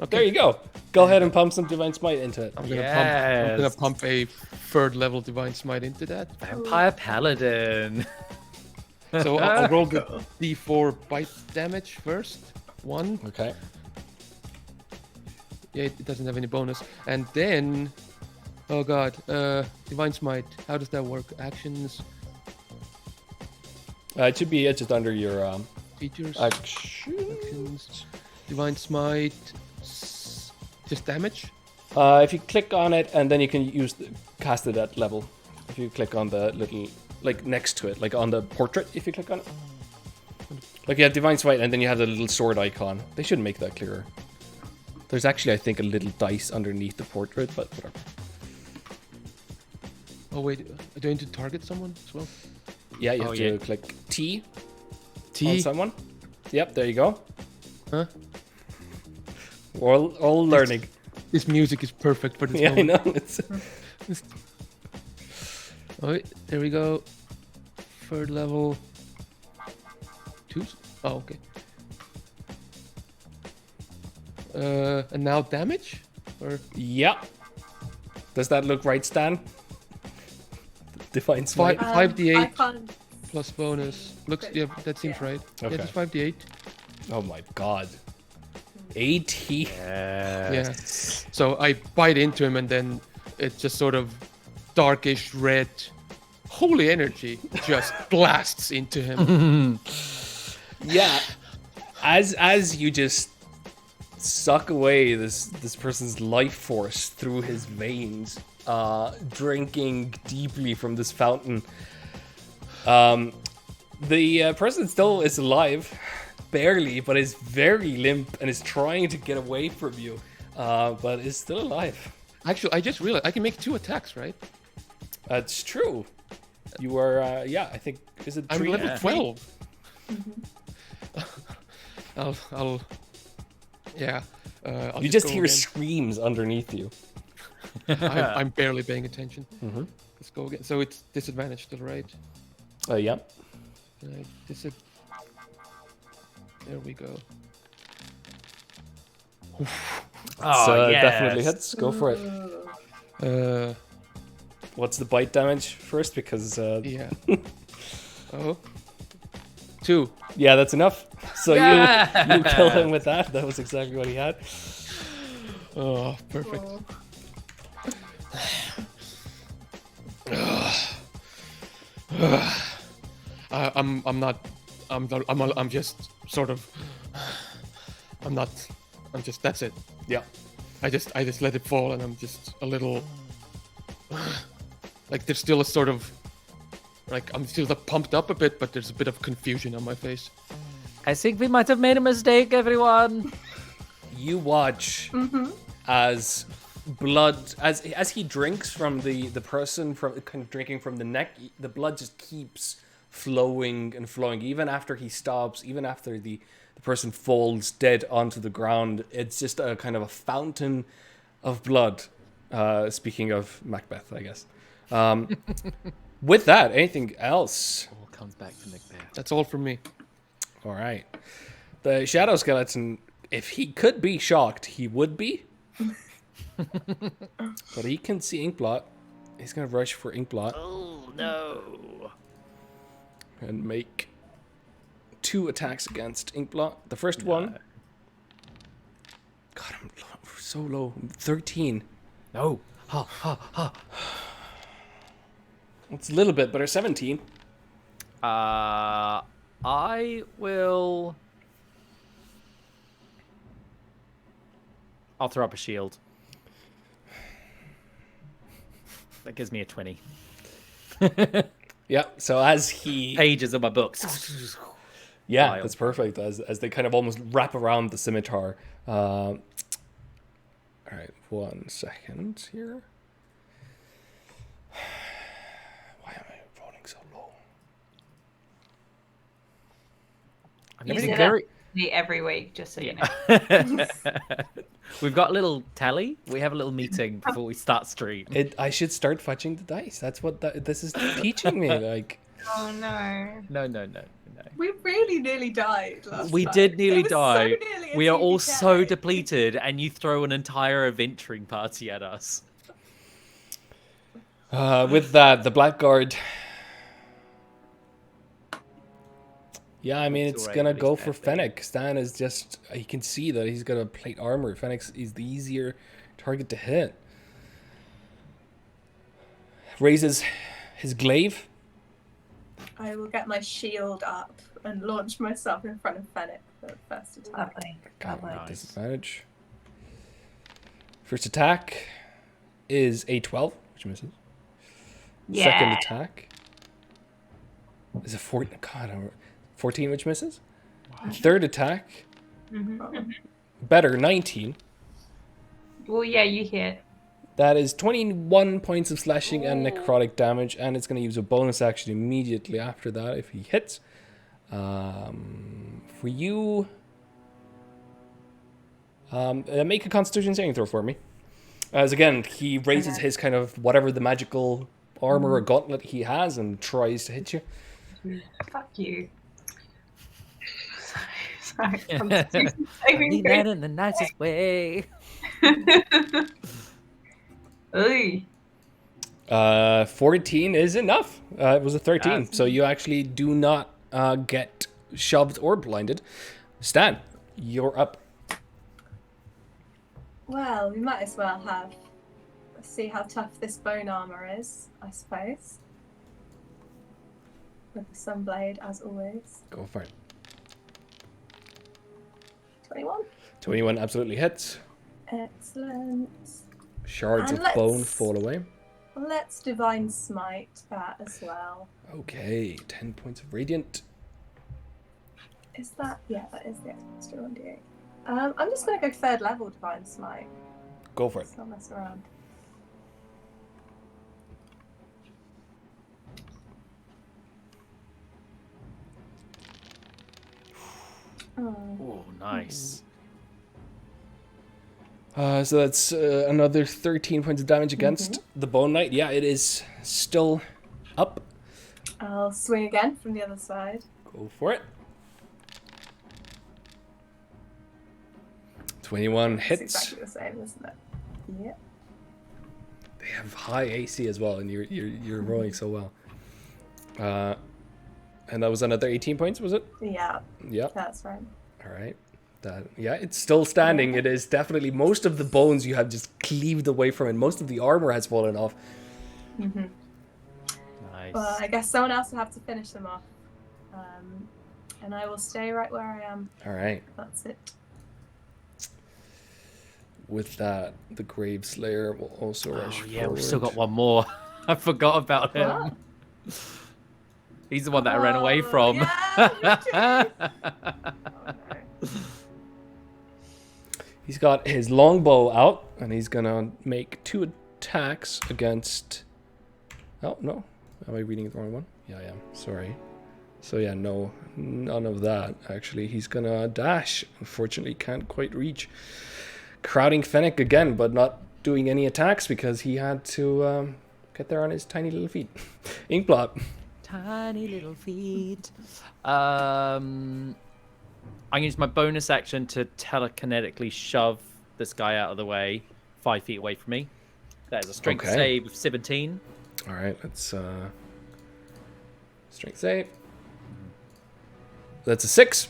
There you go. Go ahead and pump some divine smite into it. I'm gonna pump a 3rd level divine smite into that. Vampire Paladin. So I'll roll the D4 bite damage first. 1. Okay. Yeah, it doesn't have any bonus. And then, oh god, divine smite. How does that work? Actions, It should be just under your features, actions. divine smite, just damage. If you click on it, and then you can cast it at level. If you click on the little, like next to it, like on the portrait, if you click on it. Like you have divine smite, and then you have the little sword icon. They should make that clearer. There's actually, I think, a little dice underneath the portrait, but whatever. Oh wait, do I need to target someone as well? Yeah, you have to click T T. on someone. Yep, there you go. Huh? We're all learning. This music is perfect for this Yeah, I moment. know. It's Oh, wait, there we go. 3rd level. 2. Oh, okay. And now damage? Or yeah. Does that look right, Stan? Divine smite. 5d8 I can't. plus bonus. Looks, yeah, that seems right. Okay. Yeah, just 5d8. Oh my god. 80. Yeah. So I bite into him, and then it just sort of darkish red, holy energy just blasts into him. Yeah. As you just suck away this person's life force through his veins, drinking deeply from this fountain, the person still is alive, barely, but is very limp and is trying to get away from you, but is still alive. Actually, I just realized I can make 2 attacks, right? That's true. You are, I think, is it I'm 3? level 12. I'll You just go hear again. screams underneath you. I'm barely paying attention. Mm-hmm. Let's go again. So it's disadvantage still, right? Yeah. There we go. Oh, yes. Definitely hits. Go for it. Uh, What's the bite damage first? Because yeah. Oh. 2. yeah, that's enough. So Yeah. you kill him with that. That was exactly what he had. Oh, perfect. I'm just sort of. That's it. Yeah. I just let it fall, and I'm just a little. Like there's still a sort of. Like I'm still pumped up a bit, but there's a bit of confusion on my face. I think we might have made a mistake, everyone. You watch as blood, as he drinks from the person from drinking from the neck, the blood just keeps flowing and flowing. Even after he stops, even after the person falls dead onto the ground, it's just a kind of a fountain of blood. Speaking of Macbeth, I guess. With that, anything else? All comes back to Macbeth. That's all from me. All right. The shadow skeleton, if he could be shocked, he would be. But he can see Inkblot. He's going to rush for Inkblot Oh, no. and make 2 attacks against Inkblot. The first one. God, I'm so low. 13. No. Ha, ha, ha. It's a little bit better. 17. I will. I'll throw up a shield. That gives me a 20. Yeah, so as he... Pages of my books. Yeah, Wild. that's perfect. As they kind of almost wrap around the scimitar. All right, 1 second here. Why am I rolling so low? I'm You getting say very. Me every week, just so you know. We've got a little tally. We have a little meeting before we start stream. I should start fudging the dice. That's what this is teaching me. Like, Oh no. No. We really nearly died last We time. did nearly It was die. So nearly a We are all so TPK. depleted, and you throw an entire adventuring party at us. With that, the Blackguard. Yeah, I mean, It's it's alright, gonna but go it's for bad thing. Fennec. Stan is just, he can see that he's got a plate armor. Fennec is the easier target to hit. Raises his glaive. I will get my shield up and launch myself in front of Fennec for the first attack. Lovely. Got Lovely. my disadvantage. First attack is a 12, which misses. Second Yeah. attack is a 14. God, 14, which misses. Third attack, better, 19. Well, yeah, you hit. That is 21 points of slashing and necrotic damage, and it's going to use a bonus action immediately after that if he hits. For you, make a Constitution saving throw for me. As again, he raises his kind of whatever the magical armor or gauntlet he has and tries to hit you. Fuck you. Sorry. I Saving mean that in the nicest way. Ooh. 14 is enough. It was a 13, Yes. so you actually do not get shoved or blinded. Stan, you're up. Well, we might as well see how tough this bone armor is, I suppose. With the sunblade, as always. Go for it. 21. 21 absolutely hits. Excellent. Shards And of bone let's- fall away. Let's divine smite that as well. Okay, 10 points of radiant. Is that? Yeah, that is the extra 1d8. I'm just going to go third level divine smite. Go for it. Let's not mess around. Oh. Oh, nice. So that's another 13 points of damage against the Bone Knight. Yeah, it is still up. I'll swing again from the other side. Go for it. 21 It's hits. exactly the same, isn't it? Yep. They have high AC as well, and you're rolling so well. And that was another 18 points, was it? Yeah, Yeah. that's right. All right. Yeah, it's still standing. It is definitely, most of the bones you have just cleaved away from it. Most of the armor has fallen off. Mm-hmm. Nice. Well, I guess someone else will have to finish them off. And I will stay right where I am. All right. That's it. With that, the Grave Slayer will also rush Oh, yeah, forward. we've still got one more. I forgot about him. What? He's the one that I ran away Oh, from. yeah, me too. Oh, no. He's got his longbow out, and he's gonna make 2 attacks against... Oh, no. Am I reading the wrong one? Yeah, I am. Sorry. So yeah, no, none of that, actually. He's gonna dash. Unfortunately, can't quite reach. Crowding Fennec again, but not doing any attacks because he had to get there on his tiny little feet. Inkblot. Tiny little feet. I'm going to use my bonus action to telekinetically shove this guy out of the way, 5 feet away from me. That is a strength Okay. save of 17. All right, let's strength save. That's a 6.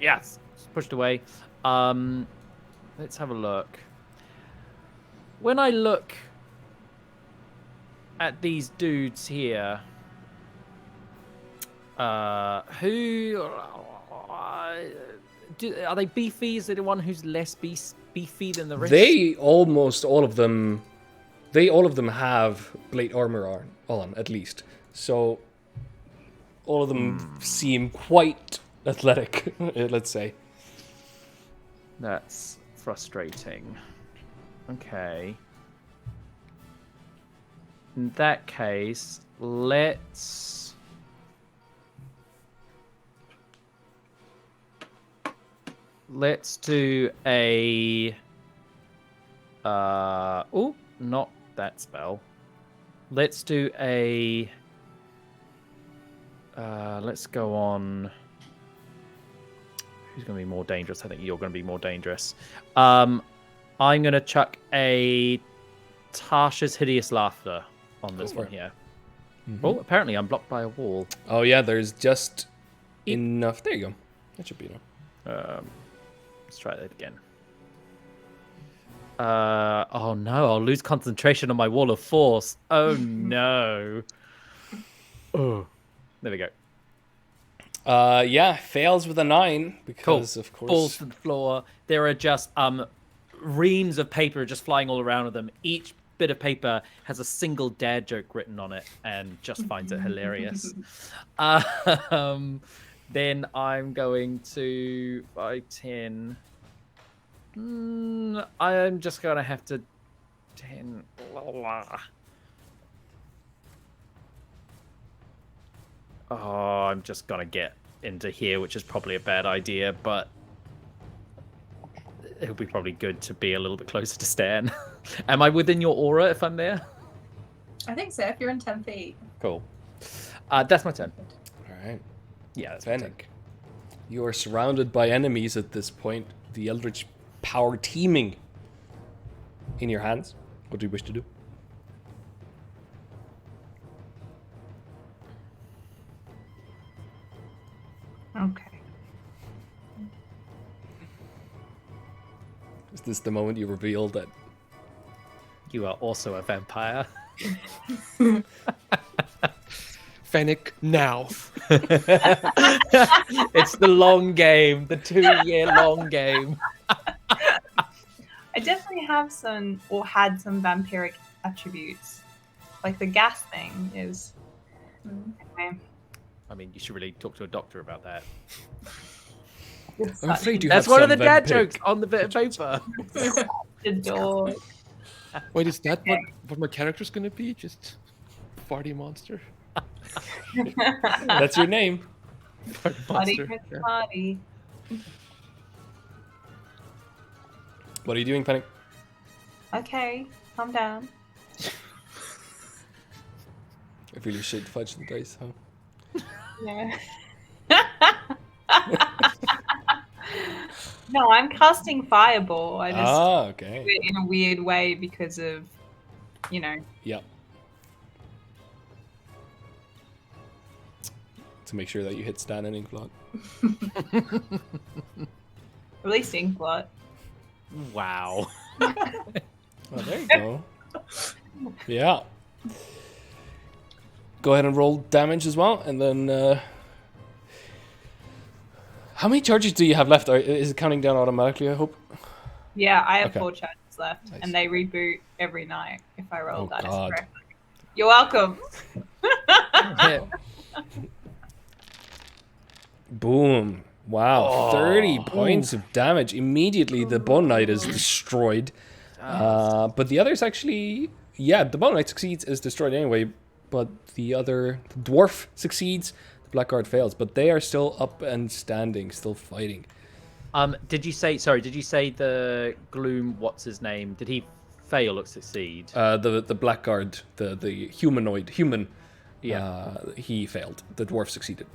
Yes, pushed away. Let's have a look. When I look at these dudes here, who are they beefy? Is there the one who's less beefy than the rest? They almost all of them have plate armor on at least. So all of them seem quite athletic, let's say. That's frustrating. Okay. In that case, let's do a oh, not that spell. Let's do a Let's go on. Who's going to be more dangerous? I think you're going to be more dangerous. I'm going to chuck a Tasha's Hideous Laughter on this one here. Oh, apparently I'm blocked by a wall. Oh yeah, there's just enough. There you go. That should be enough. Let's try that again. Oh no, I'll lose concentration on my wall of force. Oh no. Oh, there we go. Yeah, fails with a 9 because of course. Falls to the floor. There are just reams of paper just flying all around with them. Each bit of paper has a single dad joke written on it, and just finds it hilarious. Then I'm going to 5, 10. I'm just gonna have to 10. Oh, I'm just gonna get into here, which is probably a bad idea, but it'll be probably good to be a little bit closer to Stan. Am I within your aura if I'm there? I think so, if you're in 10 feet. Cool. That's my turn. All right. Yeah, that's my turn. Fennec, you are surrounded by enemies at this point. The Eldritch power teeming in your hands. What do you wish to do? Okay. Is this the moment you reveal that? You are also a vampire. Fennec, now. It's the long game, the 2-year long game. I definitely have some, or had some vampiric attributes. Like the gas thing is. Anyway. I mean, you should really talk to a doctor about that. I'm afraid you That's have one of some the dad vampiric- jokes on the bit of paper. The door. Wait, is that what my character's gonna be? Just farty monster? That's your name. Farty Party, monster. Chris, Yeah. party. What are you doing, Fennec? Okay, calm down. I really should fudge the dice, huh? Yeah. No, I'm casting Fireball. I just Okay. do it in a weird way because of, you know. Yep. To make sure that you hit Stan and Inkblot. At least Inkblot. Wow. Oh, there you go. Yeah. Go ahead and roll damage as well, and then. How many charges do you have left? Is it counting down automatically, I hope? Yeah, I have Okay. 4 charges left, Nice. and they reboot every night if I roll Oh, dice God. correctly. You're welcome. Boom. Wow. Oh. 30 points of damage. Immediately, the Bone Knight is destroyed. But the others actually... Yeah, the Bone Knight succeeds, is destroyed anyway. But the dwarf succeeds. The Blackguard fails. But they are still up and standing, still fighting. Did you say the Gloom, what's his name? Did he fail or succeed? The Blackguard, the humanoid, human, Yeah. he failed. The dwarf succeeded.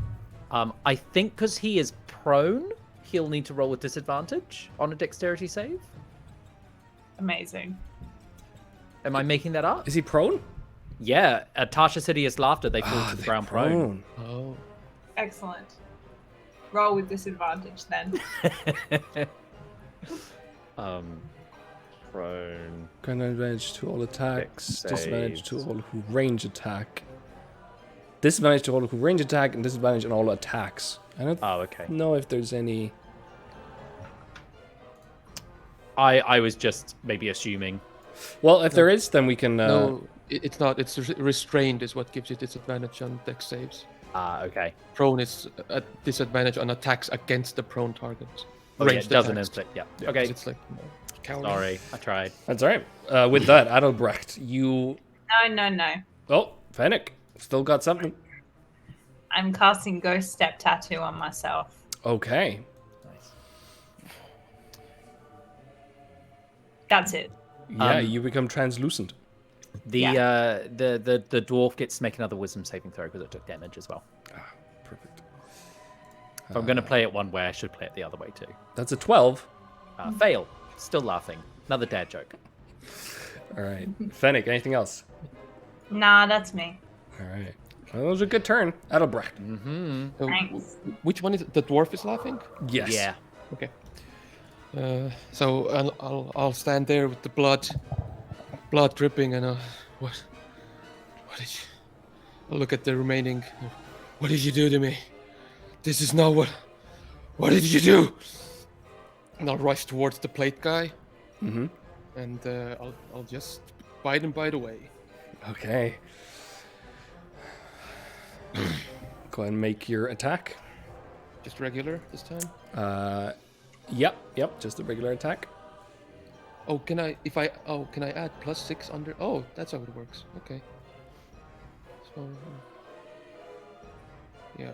I think because he is prone, he'll need to roll with disadvantage on a dexterity save. Amazing. Am I making that up? Is he prone? Yeah, Tasha Hideous Laughter, they fall to the they're ground prone. Oh. Excellent. Roll with disadvantage then. Prone. Grant advantage to all attacks. Dex Disadvantage to saves. all who range attack. Disadvantage to all who range attack and disadvantage on all attacks. I don't Oh, okay. know if there's any. I was just maybe assuming. Well, if there is, then we can. No, it's not. It's restrained is what gives you disadvantage on dex saves. Okay. Prone is a disadvantage on attacks against the prone target. Oh, yeah, it Ranged doesn't attacks. inflict. Yeah. Yeah, Okay. 'cause it's like cowering. Sorry, I tried. That's all right. With that, Adelbrecht, you. No. Oh, Fennec, still got something. I'm casting Ghost Step Tattoo on myself. Okay. Nice. That's it. Yeah, you become translucent. The Yeah. the dwarf gets to make another wisdom saving throw because it took damage as well. If I'm going to play it one way, I should play it the other way too. That's a 12. Fail. Still laughing. Another dad joke. All right. Fennec, anything else? Nah, that's me. All right. Well, that was a good turn. Adelbrecht. So, Thanks. which one is it? The dwarf is laughing? Yes. Yeah. Okay. So I'll stand there with the blood dripping, and what did you? I'll look at the remaining. What did you do to me? This is not what. What did you do? And I'll rush towards the plate guy. Mm-hmm. And I'll just bite away. Okay. Go ahead and make your attack. Just regular this time. Yep, just a regular attack. Oh, can I add +6 under? Oh, that's how it works. Okay. So, yeah.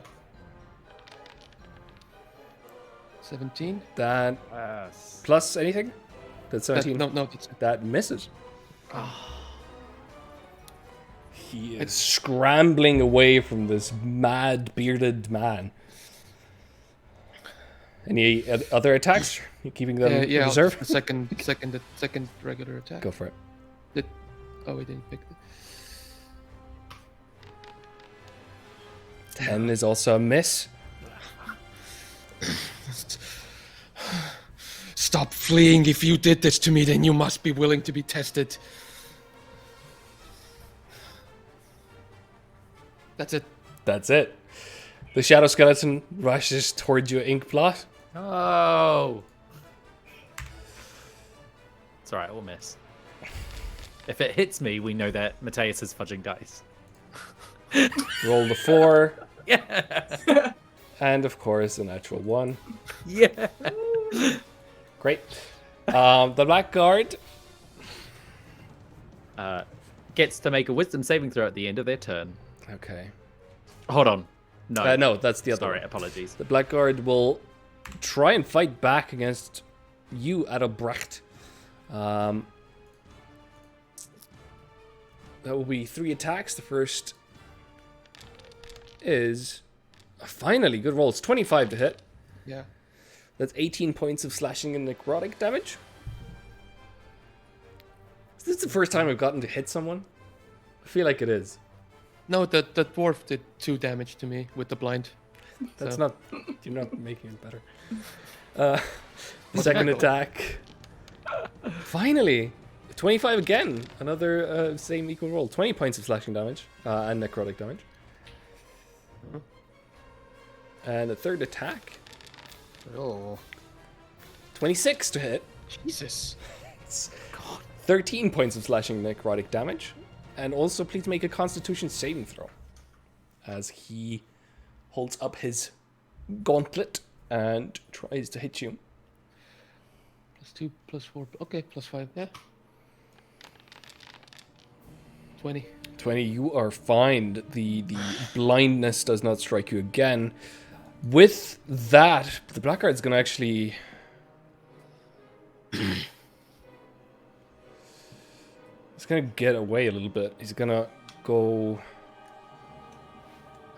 17. That Yes. plus anything? That's 17. No, that's That misses. He is scrambling away from this mad bearded man. Any other attacks? You keeping them in yeah. reserve? The second regular attack. Go for it. Oh, we didn't pick it. 10 is also a miss. Stop fleeing. If you did this to me, then you must be willing to be tested. That's it. That's it. The shadow skeleton rushes towards you, Inkblot. Oh. It's alright, we'll miss. If it hits me, we know that Mateus is fudging dice. Roll the 4. Yeah. And of course, a natural 1. Yeah. Great. The Blackguard. Gets to make a wisdom saving throw at the end of their turn. Okay. Hold on. No. No, that's the other Sorry, one. apologies. The Blackguard will try and fight back against you, Adelbrecht. That will be 3 attacks. The first is finally good rolls. 25 to hit. Yeah. That's 18 points of slashing and necrotic damage. Is this the first time I've gotten to hit someone? I feel like it is. No, the dwarf did 2 damage to me with the blind. That's So- not. You're not making it better. The second attack. Finally, 25 again. Another same equal roll. 20 points of slashing damage and necrotic damage. And the third attack. Oh, 26 to hit. Jesus. 13 points of slashing necrotic damage. And also, please make a Constitution saving throw. As he holds up his gauntlet and tries to hit you. +2, +4. Okay, +5. Yeah. 20. 20, you are fine. The blindness does not strike you again. With that, the Blackguard's going to actually... He's going to get away a little bit. He's going to go...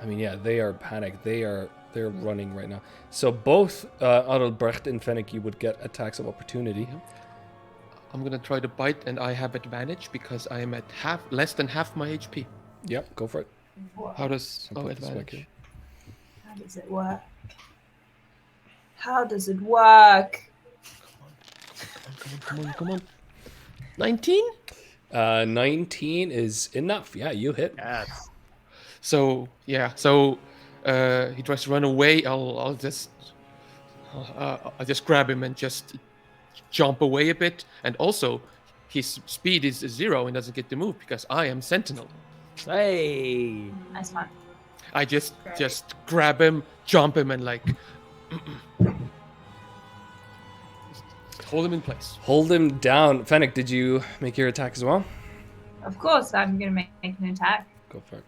I mean, yeah, they are panicked. They're running right now. So both Adelbrecht and Fennec, you would get attacks of opportunity. I'm gonna try to bite, and I have advantage because I am at less than half my HP. Yep, go for it. How does I'll put this back advantage? How does it work? How does it work? Come on. 19? 19 is enough. Yeah, you hit. Yes. So yeah, he tries to run away. I'll just grab him and just jump away a bit. And also, his speed is 0 and doesn't get to move because I am Sentinel. Hey. That's fine. I just Great. grab him, jump him, and like just hold him in place. Hold him down. Fennec, did you make your attack as well? Of course, I'm going to make an attack. Go for it.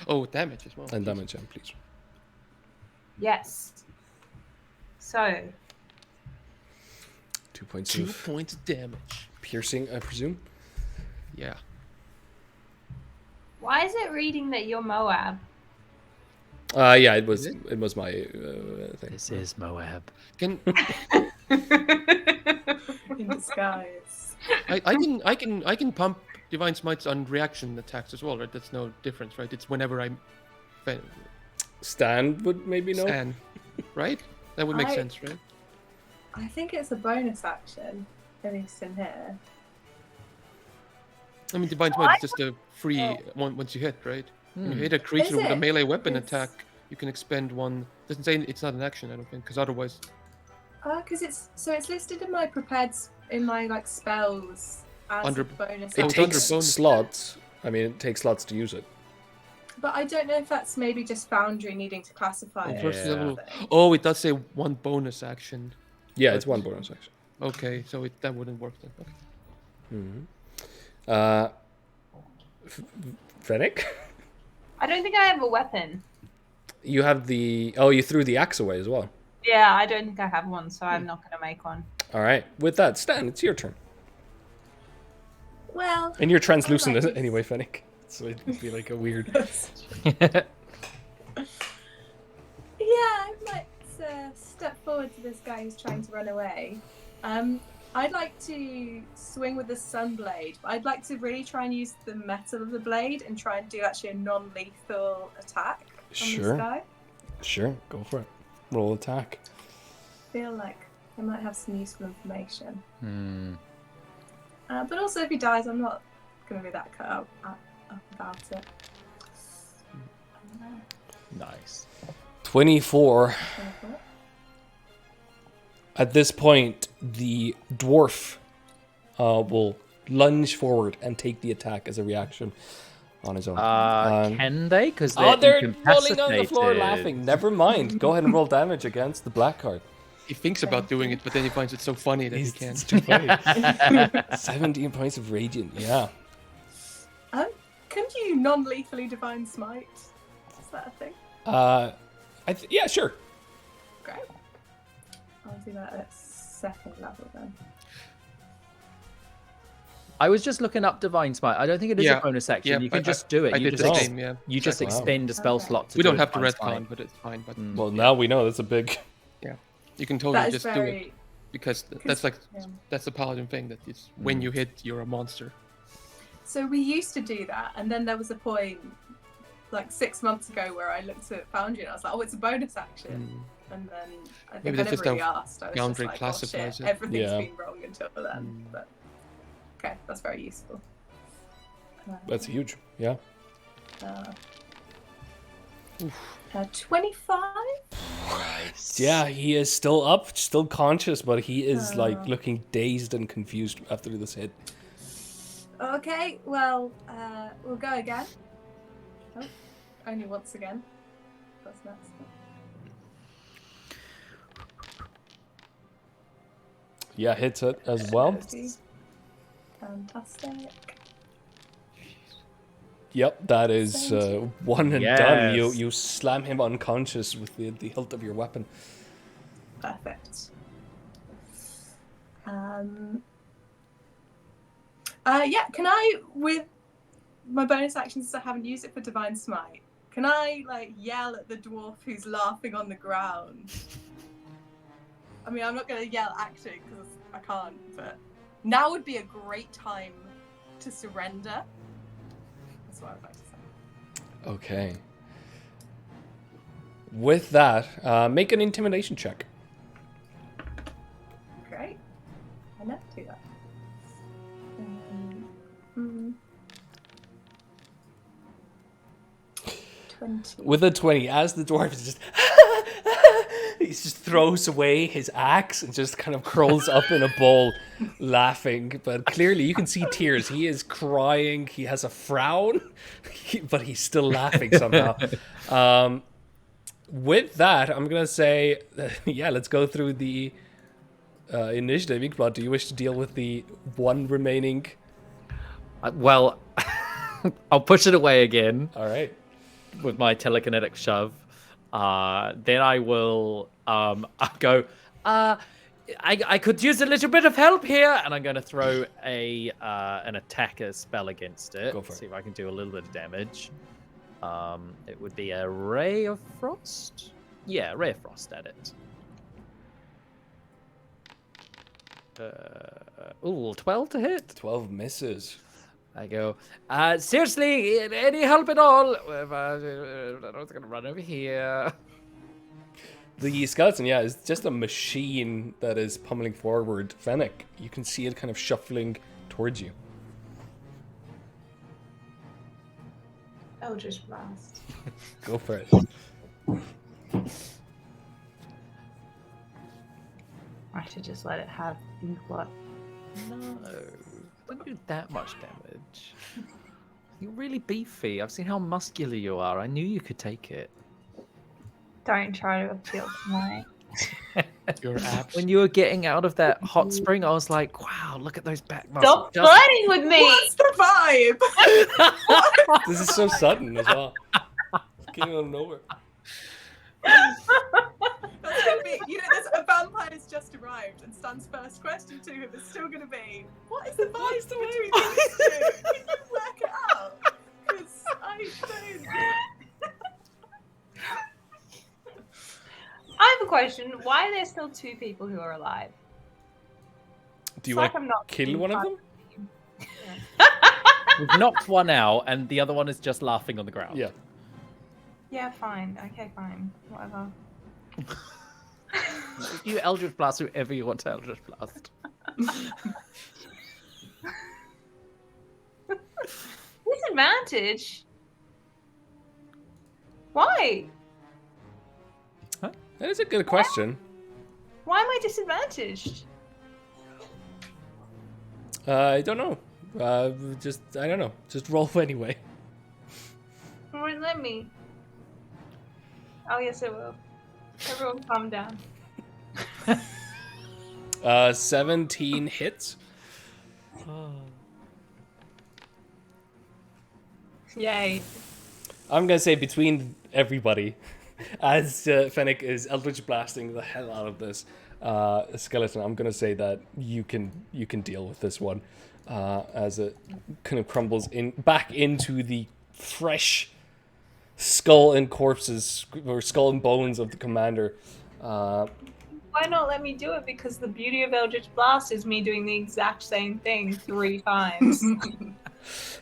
Oh, damage as well. And damage, please. Yes. So, 2 points 2 of points damage. piercing, I presume. Yeah. why is it reading that you're Moab? Yeah, it was Is my thing. This is Moab. Can In disguise. I can pump divine smites on reaction attacks as well, right? That's no difference, right? It's whenever I Stan would maybe know. stand, right? That would make I- sense, right? I think it's a bonus action, at least in here. I mean, divine smite is just a free one once you hit, right? When you hit a creature with a it? melee weapon It's- attack, you can expend one. Doesn't say it's not an action, I don't think, because otherwise. Because it's listed in my in my like spells as Under- a bonus It Oh, action. takes bonus. slots. I mean, it takes slots to use it. But I don't know if that's maybe just Foundry needing to classify Oh, it. first as level. something. Oh, it does say one bonus action. Yeah, it's one bonus action. Okay, so that wouldn't work then. Okay. Fennec? I don't think I have a weapon. You have the... Oh, you threw the axe away as well. Yeah, I don't think I have one, so I'm not going to make one. All right. With that, Stan, it's your turn. Well, And you're translucent Alright. anyway, Fennec. So it'd be like a weird... yeah, I might step forward to this guy who's trying to run away. I'd like to swing with the Sunblade, but I'd like to really try and use the metal of the blade and try and do actually a non-lethal attack on Sure. this guy. Sure, go for it. Roll attack. I feel like I might have some useful information. Hmm. But also, if he dies, I'm not going to be that cut up about it. Nice. 24. Go for it. At this point, the dwarf will lunge forward and take the attack as a reaction on his own. Can they? Because Oh, they're rolling incapacitated. on the floor laughing. Never mind. Go ahead and roll damage against the black card. He thinks about doing it, but then he finds it so funny that he can't. It's too funny. 17 points of radiant. Yeah. Can you non-lethally divine smite? Is that a thing? Yeah, sure. Great. I'll do that at second level then. I was just looking up Divine Smite. I don't think it is Yeah. a bonus action. Yeah, you can I- just do it. I You did just, the ex- same, yeah. you just Wow. expend a spell Okay. slot to We do don't a have to Divine retcon, Smite. but it's fine. But Well, now we know that's a big... you can totally That is just do it very. because that's like Yeah. that's the paladin thing. That is when you hit, you're a monster. So we used to do that, and then there was a point, like 6 months ago, where I looked at Foundry and I was like, "Oh, it's a bonus action." And then I think Maybe I that's never just really how asked. I was Foundry just like, classifies "Oh it." shit, everything's Yeah. been wrong until then." But okay, that's very useful. That's huge. Yeah. 25. Yeah, he is still up, still conscious, but he is like Oh. looking dazed and confused after this hit. Okay, well, we'll go again. Oh, only once again. That's next. Yeah, hits it as well. Fantastic. Yep, that is one and Yes. done. You slam him unconscious with the hilt of your weapon. Perfect. Yeah, can I, with my bonus action, since I haven't used it for Divine Smite, can I, like, yell at the dwarf who's laughing on the ground? I mean, I'm not going to yell actually, because I can't, but now would be a great time to surrender. That's what I'd like to say. Okay. With that, make an intimidation check. Great. I never do that. 20. With a 20, as the dwarf is just... he just throws away his axe and just kind of curls up in a ball laughing. But clearly you can see tears. He is crying. He has a frown, but he's still laughing somehow. With that, I'm going to say, yeah, let's go through the initiative. Inkblot, do you wish to deal with the one remaining? Well, I'll push it away again All right. with my telekinetic shove. Then I will I'll go. I could use a little bit of help here, and I'm going to throw an attacker spell against it. Go for it. See if I can do a little bit of damage. It would be a ray of frost. Yeah, ray of frost at it. Ooh, 12 to hit. 12 misses. I go, seriously, any help at all? I was gonna run over here. The skeleton, yeah, is just a machine that is pummeling forward. Fennec, you can see it kind of shuffling towards you. Eldritch Blast. Go for it. I should just let it have what? No, don't do that much damage. You're really beefy. I've seen how muscular you are. I knew you could take it. Don't try to appeal to my. Your abs. When you were getting out of that hot spring, I was like, wow, look at those back muscles. Stop flirting with me! What's the vibe? This is so sudden as well. Came out of nowhere. That's gonna be, there's a vampire's just arrived, and Stan's first question to him is still gonna be, what is the vibe between these two? Can you work it out? Because I don't. I have a question. Why are there still 2 people who are alive? Do you It's want I'm not to kill one of them? We've knocked one out, and the other one is just laughing on the ground. Yeah. Yeah, fine. Okay, fine. Whatever. You Eldritch Blast whoever you want to Eldritch Blast. Disadvantage? Why? That is a good question. Why am I disadvantaged? I don't know. I don't know. Just roll anyway. It won't let me. Oh, yes, it will. Everyone calm down. 17 hits. Yay. I'm gonna say between everybody, as Fennec is Eldritch blasting the hell out of this skeleton, I'm gonna say that you can deal with this one as it kind of crumbles back into the fresh skull and corpses or skull and bones of the commander. Why not let me do it? Because the beauty of Eldritch Blast is me doing the exact same thing 3 times.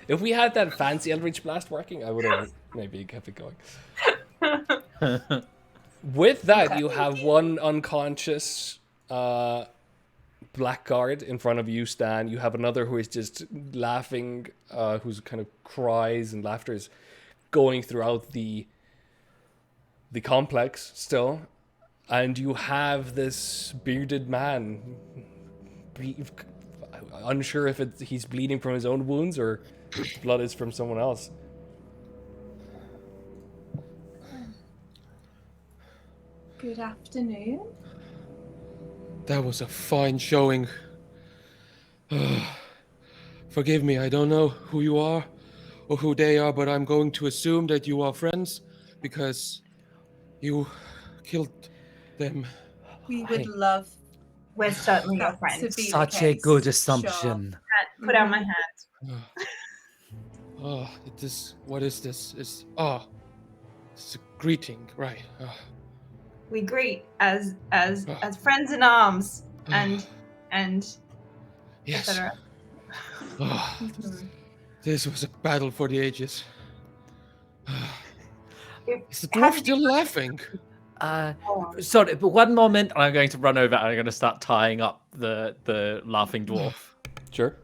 If we had that fancy Eldritch Blast working, I would have maybe kept it going. With that, you have one unconscious blackguard in front of you, Stan. You have another who is just laughing, who's kind of cries and laughter is going throughout the complex still. And you have this bearded man, unsure if he's bleeding from his own wounds or blood is from someone else. Good afternoon. That was a fine showing. Forgive me, I don't know who you are or who they are, but I'm going to assume that you are friends because you killed them. We would love We're certainly your that friends. to be the Such a case. good Sure. assumption. Put out my hand. Oh, it is. What is this? It's a greeting, right? We greet as friends in arms and Yes. etc. This was a battle for the ages. Is the How dwarf did still laughing? Sorry, but one moment, and I'm going to run over and I'm going to start tying up the laughing dwarf. Sure.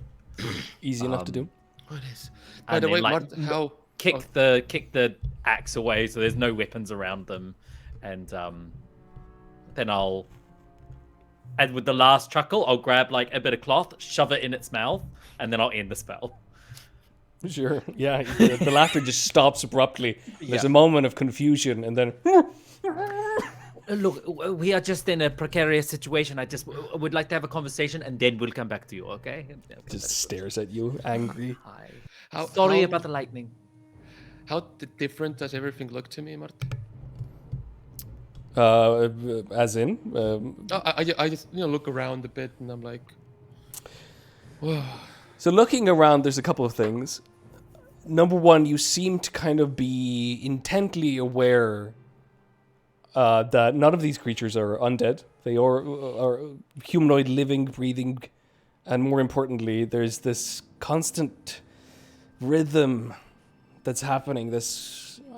Easy enough to do. What is? By And the then, way, like, how? Kick the axe away so there's no weapons around them, and then and with the last chuckle, I'll grab like a bit of cloth, shove it in its mouth, and then I'll end the spell. Sure. Yeah. The laughter just stops abruptly. There's Yeah. a moment of confusion, and then Look, we are just in a precarious situation. I just would like to have a conversation, and then we'll come back to you, okay? just stares at you, angry. Hi. Sorry about the lightning. How different does everything look to me, Martin? As in, I just look around a bit and I'm like, whoa. so looking around, there's a couple of things. number one, you seem to kind of be intently aware that none of these creatures are undead. They are humanoid, living, breathing, and more importantly, there's this constant rhythm that's happening,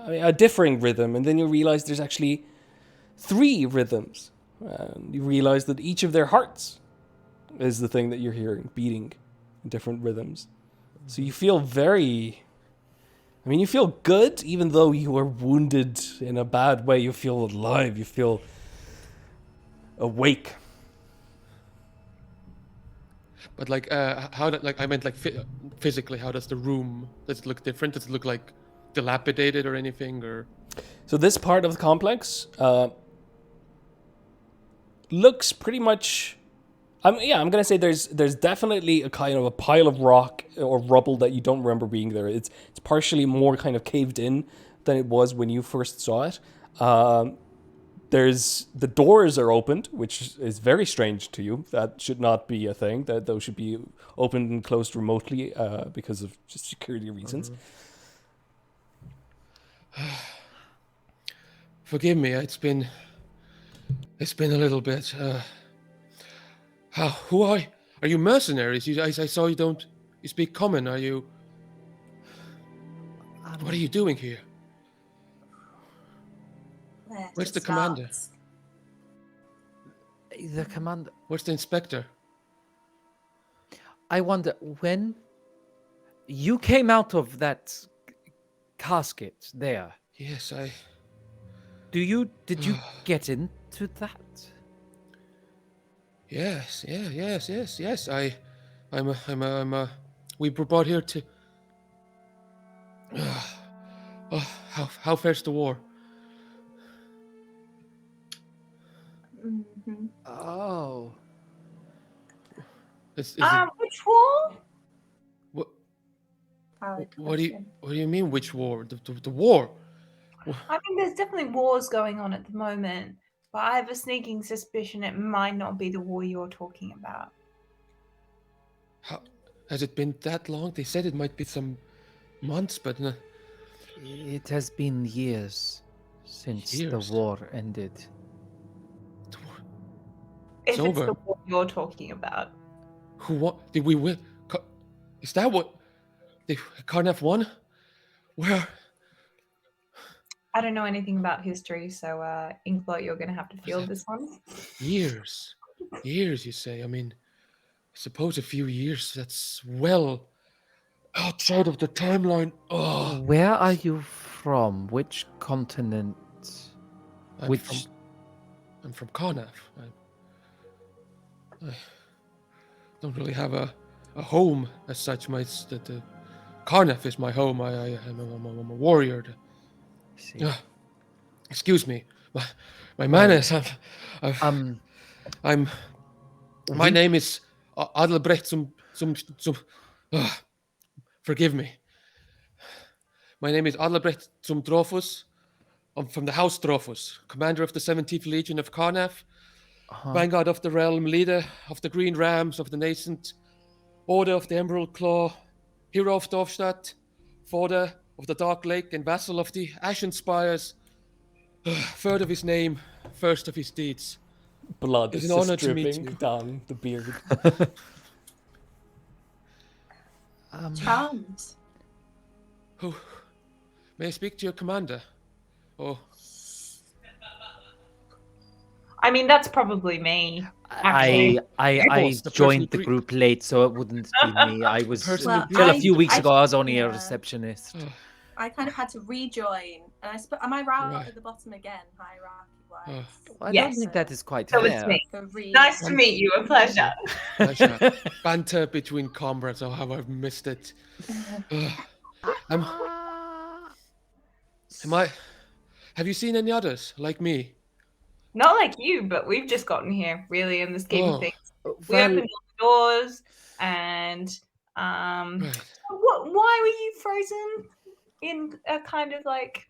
a differing rhythm, and then you realize there's actually 3 rhythms. And you realize that each of their hearts is the thing that you're hearing beating in different rhythms. So you feel you feel good, even though you were wounded in a bad way. You feel alive. You feel awake. But like, how that like I meant like physically, how does the room? Does it look different? Does it look like dilapidated or anything? Or So this part of the complex looks pretty much. I'm gonna say there's definitely a kind of a pile of rock or rubble that you don't remember being there. It's partially more kind of caved in than it was when you first saw it. There's the doors are opened, which is very strange to you. That should not be a thing. That those should be opened and closed remotely because of just security reasons. forgive me, it's been a little bit. Who are you? Are you mercenaries? I saw you speak common. Are you? What are you doing here? Where's the commander? The commander. Where's the inspector? I wonder when you came out of that casket there. Yes, Did you get into that? Yes. We were brought here to. How fares the war? Mm-hmm. Oh. Is Which war? what do you mean? Which war? The war? I mean, there's definitely wars going on at the moment, but I have a sneaking suspicion it might not be the war you're talking about. How has it been that long? They said it might be some months, but It has been years since Years? the war ended. If It's it's over. the war you're talking about. Who won? Did we win? Is that what? The Carnaf won? Where? I don't know anything about history, so Inkblot, you're going to have to field this one. Years, you say? I mean, I suppose a few years. That's well outside of the timeline. Oh, Where are you from? Which continent? I'm from Carnaf. I don't really have a home as such. The Carnaf is my home. I'm a warrior. See. Excuse me, my manners. My name is Adelbrecht forgive me. My name is Adelbrecht zum Drophus. I'm from the House Drophus, commander of the 17th Legion of Carnaf, vanguard of the realm, leader of the Green Rams of the nascent Order of the Emerald Claw, hero of Dorfstadt, founder of the Dark Lake, and vassal of the Ashen Spires. Third of his name, first of his deeds. Blood It's is an just honor to meet dripping you. down the beard. Charmed. Who? May I speak to your commander? Oh, I mean, that's probably me. Actually. I boss, the person joined who the greet- group late, so it wouldn't be me. I was person Well, till a I- few weeks I- ago. I was only a yeah. receptionist. I kind of had to rejoin, and am I right Right. at the bottom again, hierarchy-wise? I don't Yes. think that is quite So fair. it's me. The Nice to meet you. A pleasure. pleasure. Banter between comrades. Oh, how I've missed it. Have you seen any others like me? Not like you, but we've just gotten here, really, in the scheme Oh. of things. We Well, opened all the doors, and Right. why were you frozen in a kind of like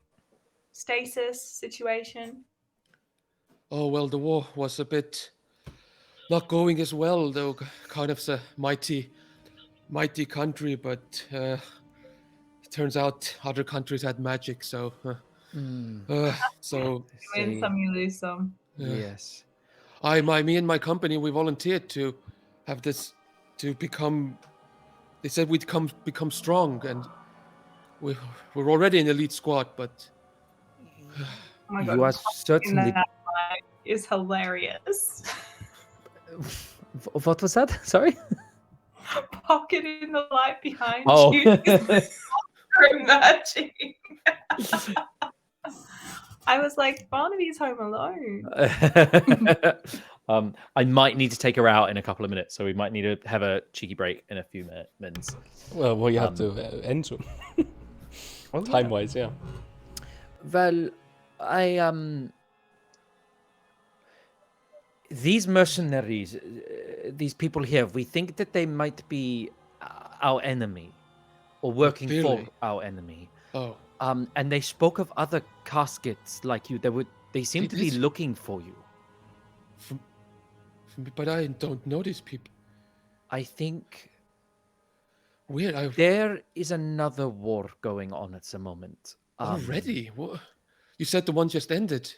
stasis situation? Oh, well, the war was a bit not going as well, though. Kind of a mighty country, but turns out other countries had magic, so so You win See. some, you lose some. Yes. me and my company, we volunteered to have this to become. They said we'd become strong, and we're already an elite squad, but Oh my You god, are talking certainly. that line is hilarious. What was that? Sorry. Pocket in the light behind Oh. you is emerging. I was like, Barnaby's home alone. I might need to take her out in a couple of minutes, so we might need to have a cheeky break in a few minutes. Well, you have to end soon. Time-wise, yeah. Well, these mercenaries, these people here, we think that they might be our enemy, or working for Really? our enemy. oh, And they spoke of other caskets like you. They seem They to be did? looking for you. but I don't know these people. I think Weird. there is another war going on at the moment. Already? What? You said the one just ended.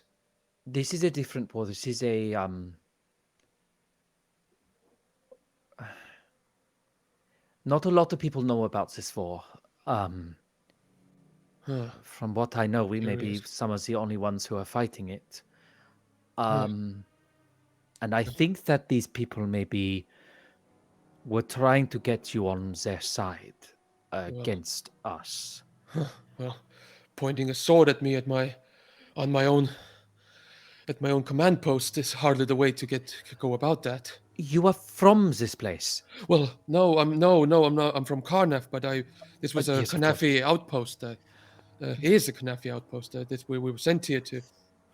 This is a different war. This is a not a lot of people know about this war. From what I know, we may be Curious. some of the only ones who are fighting it. And I think that these people maybe were trying to get you on their side against us. Well, pointing a sword at me at my own command post is hardly the way to go about that. You are from this place. Well, no, I'm not. I'm from Karnaf, but this was a Yes, of course. Kanafi outpost. Is a Kanafi outpost. This we were sent here to.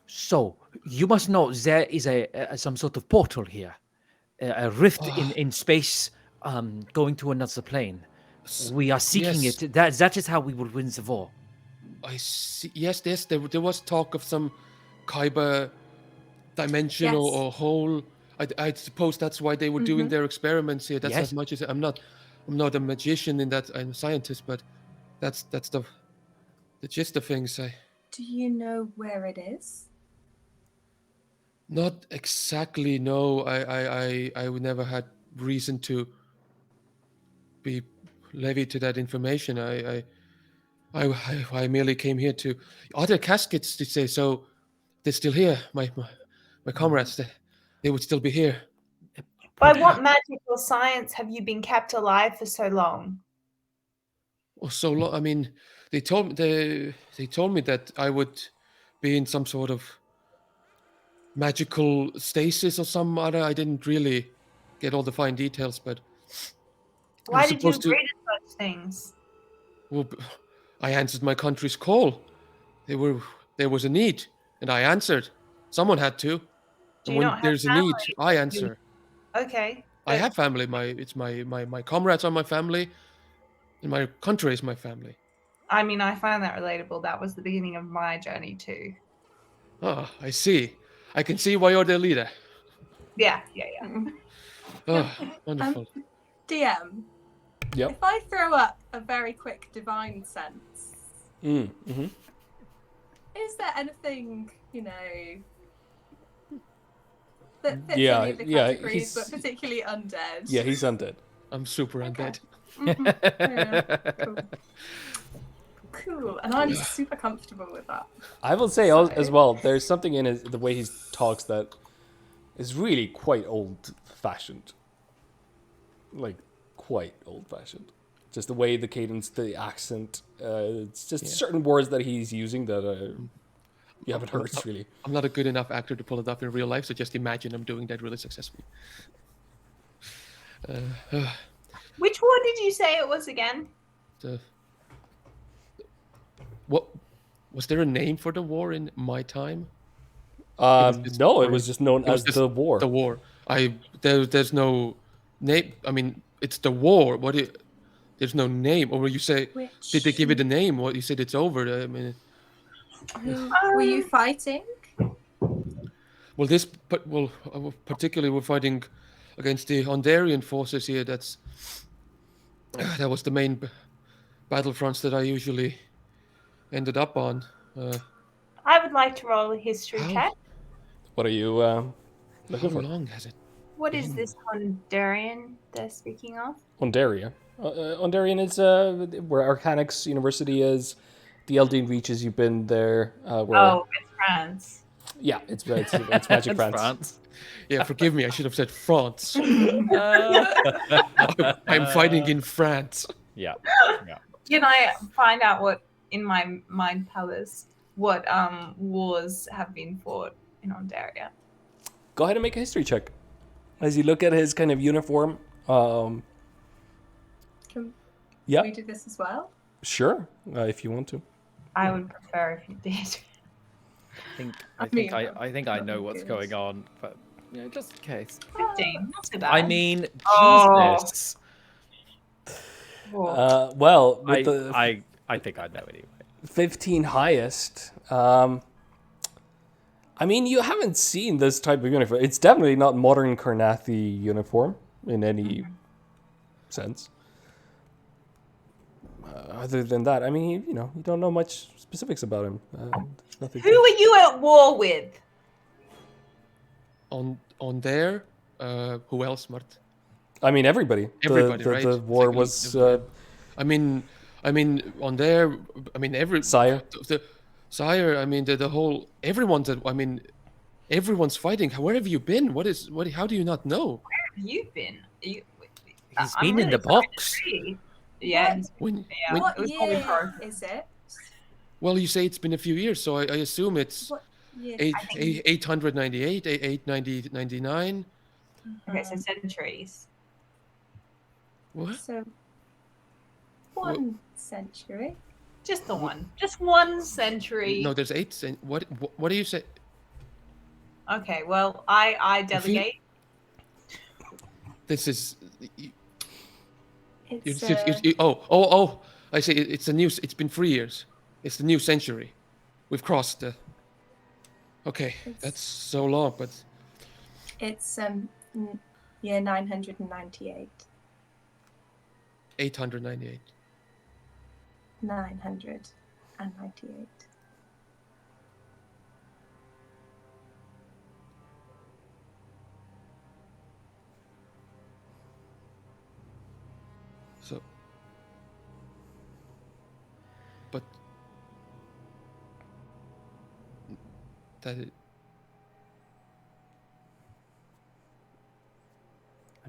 So you must know there is some sort of portal here, a rift in space, going to another plane. We are seeking yes. it. That is how we will win the war. I see. Yes, there was talk of some Kyber dimension Yes. or hole. I suppose that's why they were doing their experiments here. That's Yes. as much as I'm not a magician in that. I'm a scientist, but that's the gist of things. Do you know where it is? Not exactly. No, I would never had reason to be levy to that information. I merely came here to other caskets to say so. They're still here. My comrades. They would still be here. By what magic or science have you been kept alive for so long? Oh, so long. I mean, they told me that I would be in some sort of magical stasis or some other. I didn't really get all the fine details, but Why was did you supposed to- agree to such things? well, I answered my country's call. There was a need, and I answered. Someone had to. Do And you when not have there's a need, I answer. Okay. I but- have family. My comrades are my family, and my country is my family. I mean, I find that relatable. That was the beginning of my journey too. Ah, I see. I can see why you're the leader. Yeah. Oh, wonderful. DM, Yep. if I throw up a very quick divine sense, Mm-hmm. is there anything, that fits Yeah, any of the yeah, categories, he's- but particularly undead? Yeah, he's undead. I'm super Okay. undead. Cool. Cool. And I'm super comfortable with that. I will say as well, there's something in the way he talks that is really quite old-fashioned. Like, quite old-fashioned. Just the way the cadence, the accent, it's just certain words that he's using that you haven't heard, really. I'm not a good enough actor to pull it off in real life, so just imagine I'm doing that really successfully. Which war did you say it was again? What was there a name for the war in my time? just No, it war. was just known It was as just the war. The war. There's no name. I mean, it's the war. There's no name. Or you say, Which did they give it a name? What you said it's over. I mean, who were you fighting? well, particularly we're fighting against the Hondarian forces here. That was the battlefronts that I usually ended up on. I would like to roll a history How- check. What are you looking How for? long has it? What is been? this Hondarian they're speaking of? Ondaria. Ondarian is where Arcanix University is. The Eldeen Reaches, you've been there. Where Oh, it's France. yeah, it's Magic It's France. France. Yeah, forgive me. I should have said France. Uh, I'm fighting in France. yeah. Yeah. Can I find out what in my mind palace what wars have been fought in Ontario? Go ahead and make a history check. As you look at his kind of uniform, Can yeah, we do this as well? sure, if you want to. I would prefer if you did. I think I know what's going on, but just in case. 15, not too bad. I mean, Oh. Jesus. Well, with the I think I know anyway. 15 highest, I mean, you haven't seen this type of uniform. It's definitely not modern Karnathi uniform in any sense. Other than that, I mean, you don't know much specifics about him. There's nothing Who are you at war with? On there, who else, Mart? I mean, everybody. Everybody, right? The war It's was I mean, on there. I mean, Sire. The Sire. I mean, the whole everyone's. I mean, everyone's fighting. Where have you been? What? How do you not know? Where have you been? He's I'm been in really the sorry to box. see. Yeah, When, yeah. when What it was probably year hard. is it? well, you say it's been a few years, so I assume it's What year? 898, 899. Okay, so centuries. What? So, 1 century. Just the one. Just 1 century. No, there's eight. What do you say? Okay, well, I delegate. This is. It's Oh! I say it's a new. It's been 3 years. It's the new century. We've crossed the. Okay, that's so long, but it's year 998. 898. 998. So. But. That.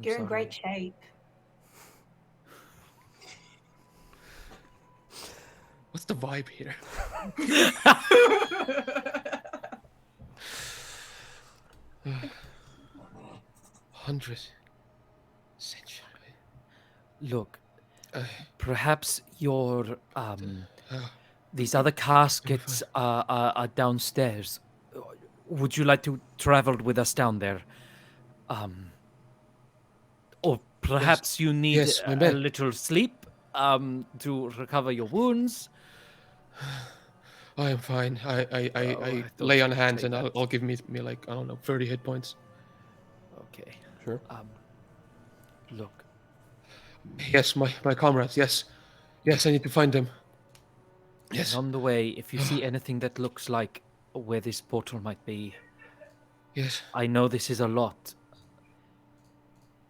You're in great shape. What's the vibe here? 100 century. Look, Uh, perhaps your these other caskets are downstairs. Would you like to travel with us down there? Or perhaps you need Yes, my a bed. little sleep to recover your wounds. I am fine. I I thought lay on you'd hands say and that. I'll give me like, I don't know, 30 hit points. Okay. Sure. Look, Yes, my comrades. Yes, I need to find them. Yes, on the way, if you see anything that looks like where this portal might be, yes. I know this is a lot.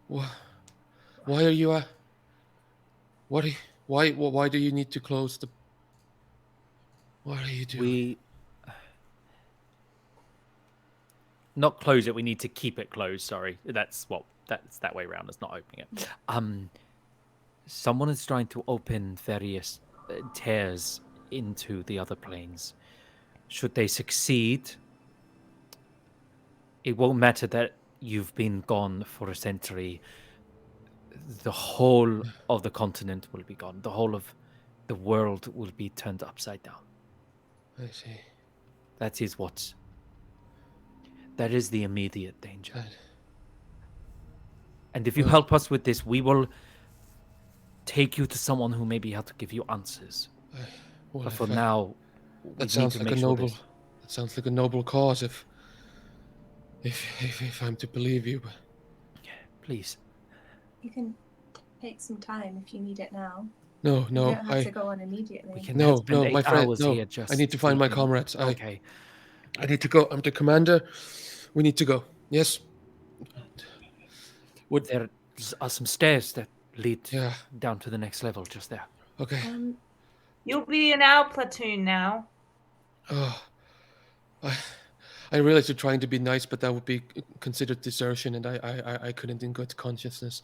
Why are you? Why do you need to close the? What are you doing? We not close it. We need to keep it closed. Sorry, that's that way around. It's not opening it. Someone is trying to open various tears into the other planes. Should they succeed, it won't matter that you've been gone for a century. The whole of the continent will be gone. The whole of the world will be turned upside down. I see. That is the immediate danger. That- And if you help us with this, we will take you to someone who may be able to give you answers. well, But if for I- now, we that need sounds to like make a sure noble. this- That sounds like a noble cause. If I'm to believe you, but Please. You can take some time if you need it now. No, You no, don't have to go on immediately. We can No, spend no, my 8 friend, hours no. here just I need to find my sleeping. comrades. Okay. I need to go. I'm the commander. We need to go. Yes. There are some stairs that lead Yeah. down to the next level just there. Okay. You'll be in our platoon now. Oh, I realize you're trying to be nice, but that would be considered desertion, and I couldn't in good consciousness.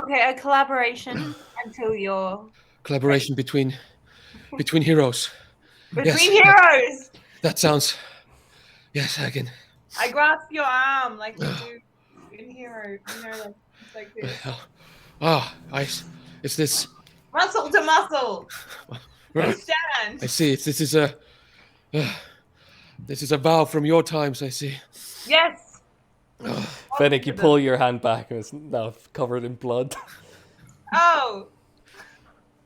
Okay, a collaboration until you're Collaboration between heroes. between Yes. heroes. That sounds. Yes, I can. I grasp your arm like you do in Hero. Like this. It's this. Muscle to muscle. Right. Stand. I see. This is a. This is a vow from your times. I see. Yes. Fennec, you pull your hand back and it's now covered in blood. Oh,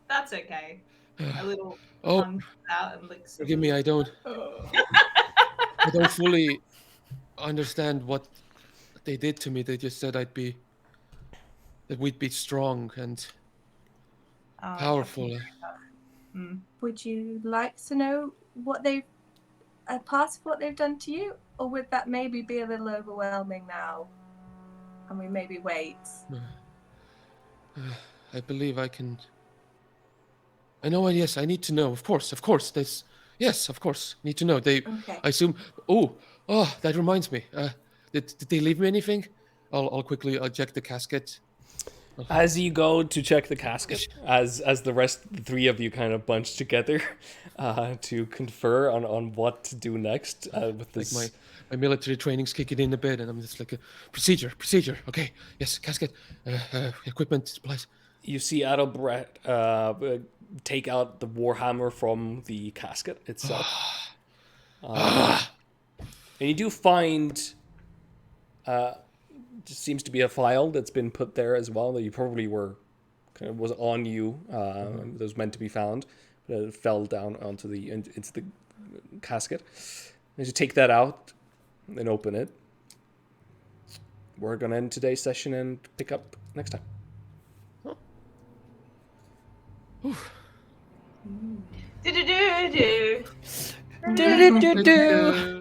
that's okay. A little Oh, tongue out and licks. forgive me. I don't fully understand what they did to me. They just said that we'd be strong and powerful. Would you like to know what a part of what they've done to you, or would that maybe be a little overwhelming now, and we maybe wait? I believe I can. I know. Yes, I need to know. Of course. This. Yes, of course. Need to know. They. Okay. I assume. Oh. That reminds me. Did they leave me anything? I'll quickly check the casket. As you go to check the casket, as the three of you kind of bunch together to confer on what to do next with this. Like my military training's kicking in a bit, and I'm just like, procedure. Okay, yes, casket, equipment, supplies. You see Adalbert take out the warhammer from the casket itself. And you do find just seems to be a file that's been put there as well that you probably was on you. That was meant to be found, but it fell down into the casket. As you take that out and open it, we're gonna end today's session and pick up next time. Do. Do.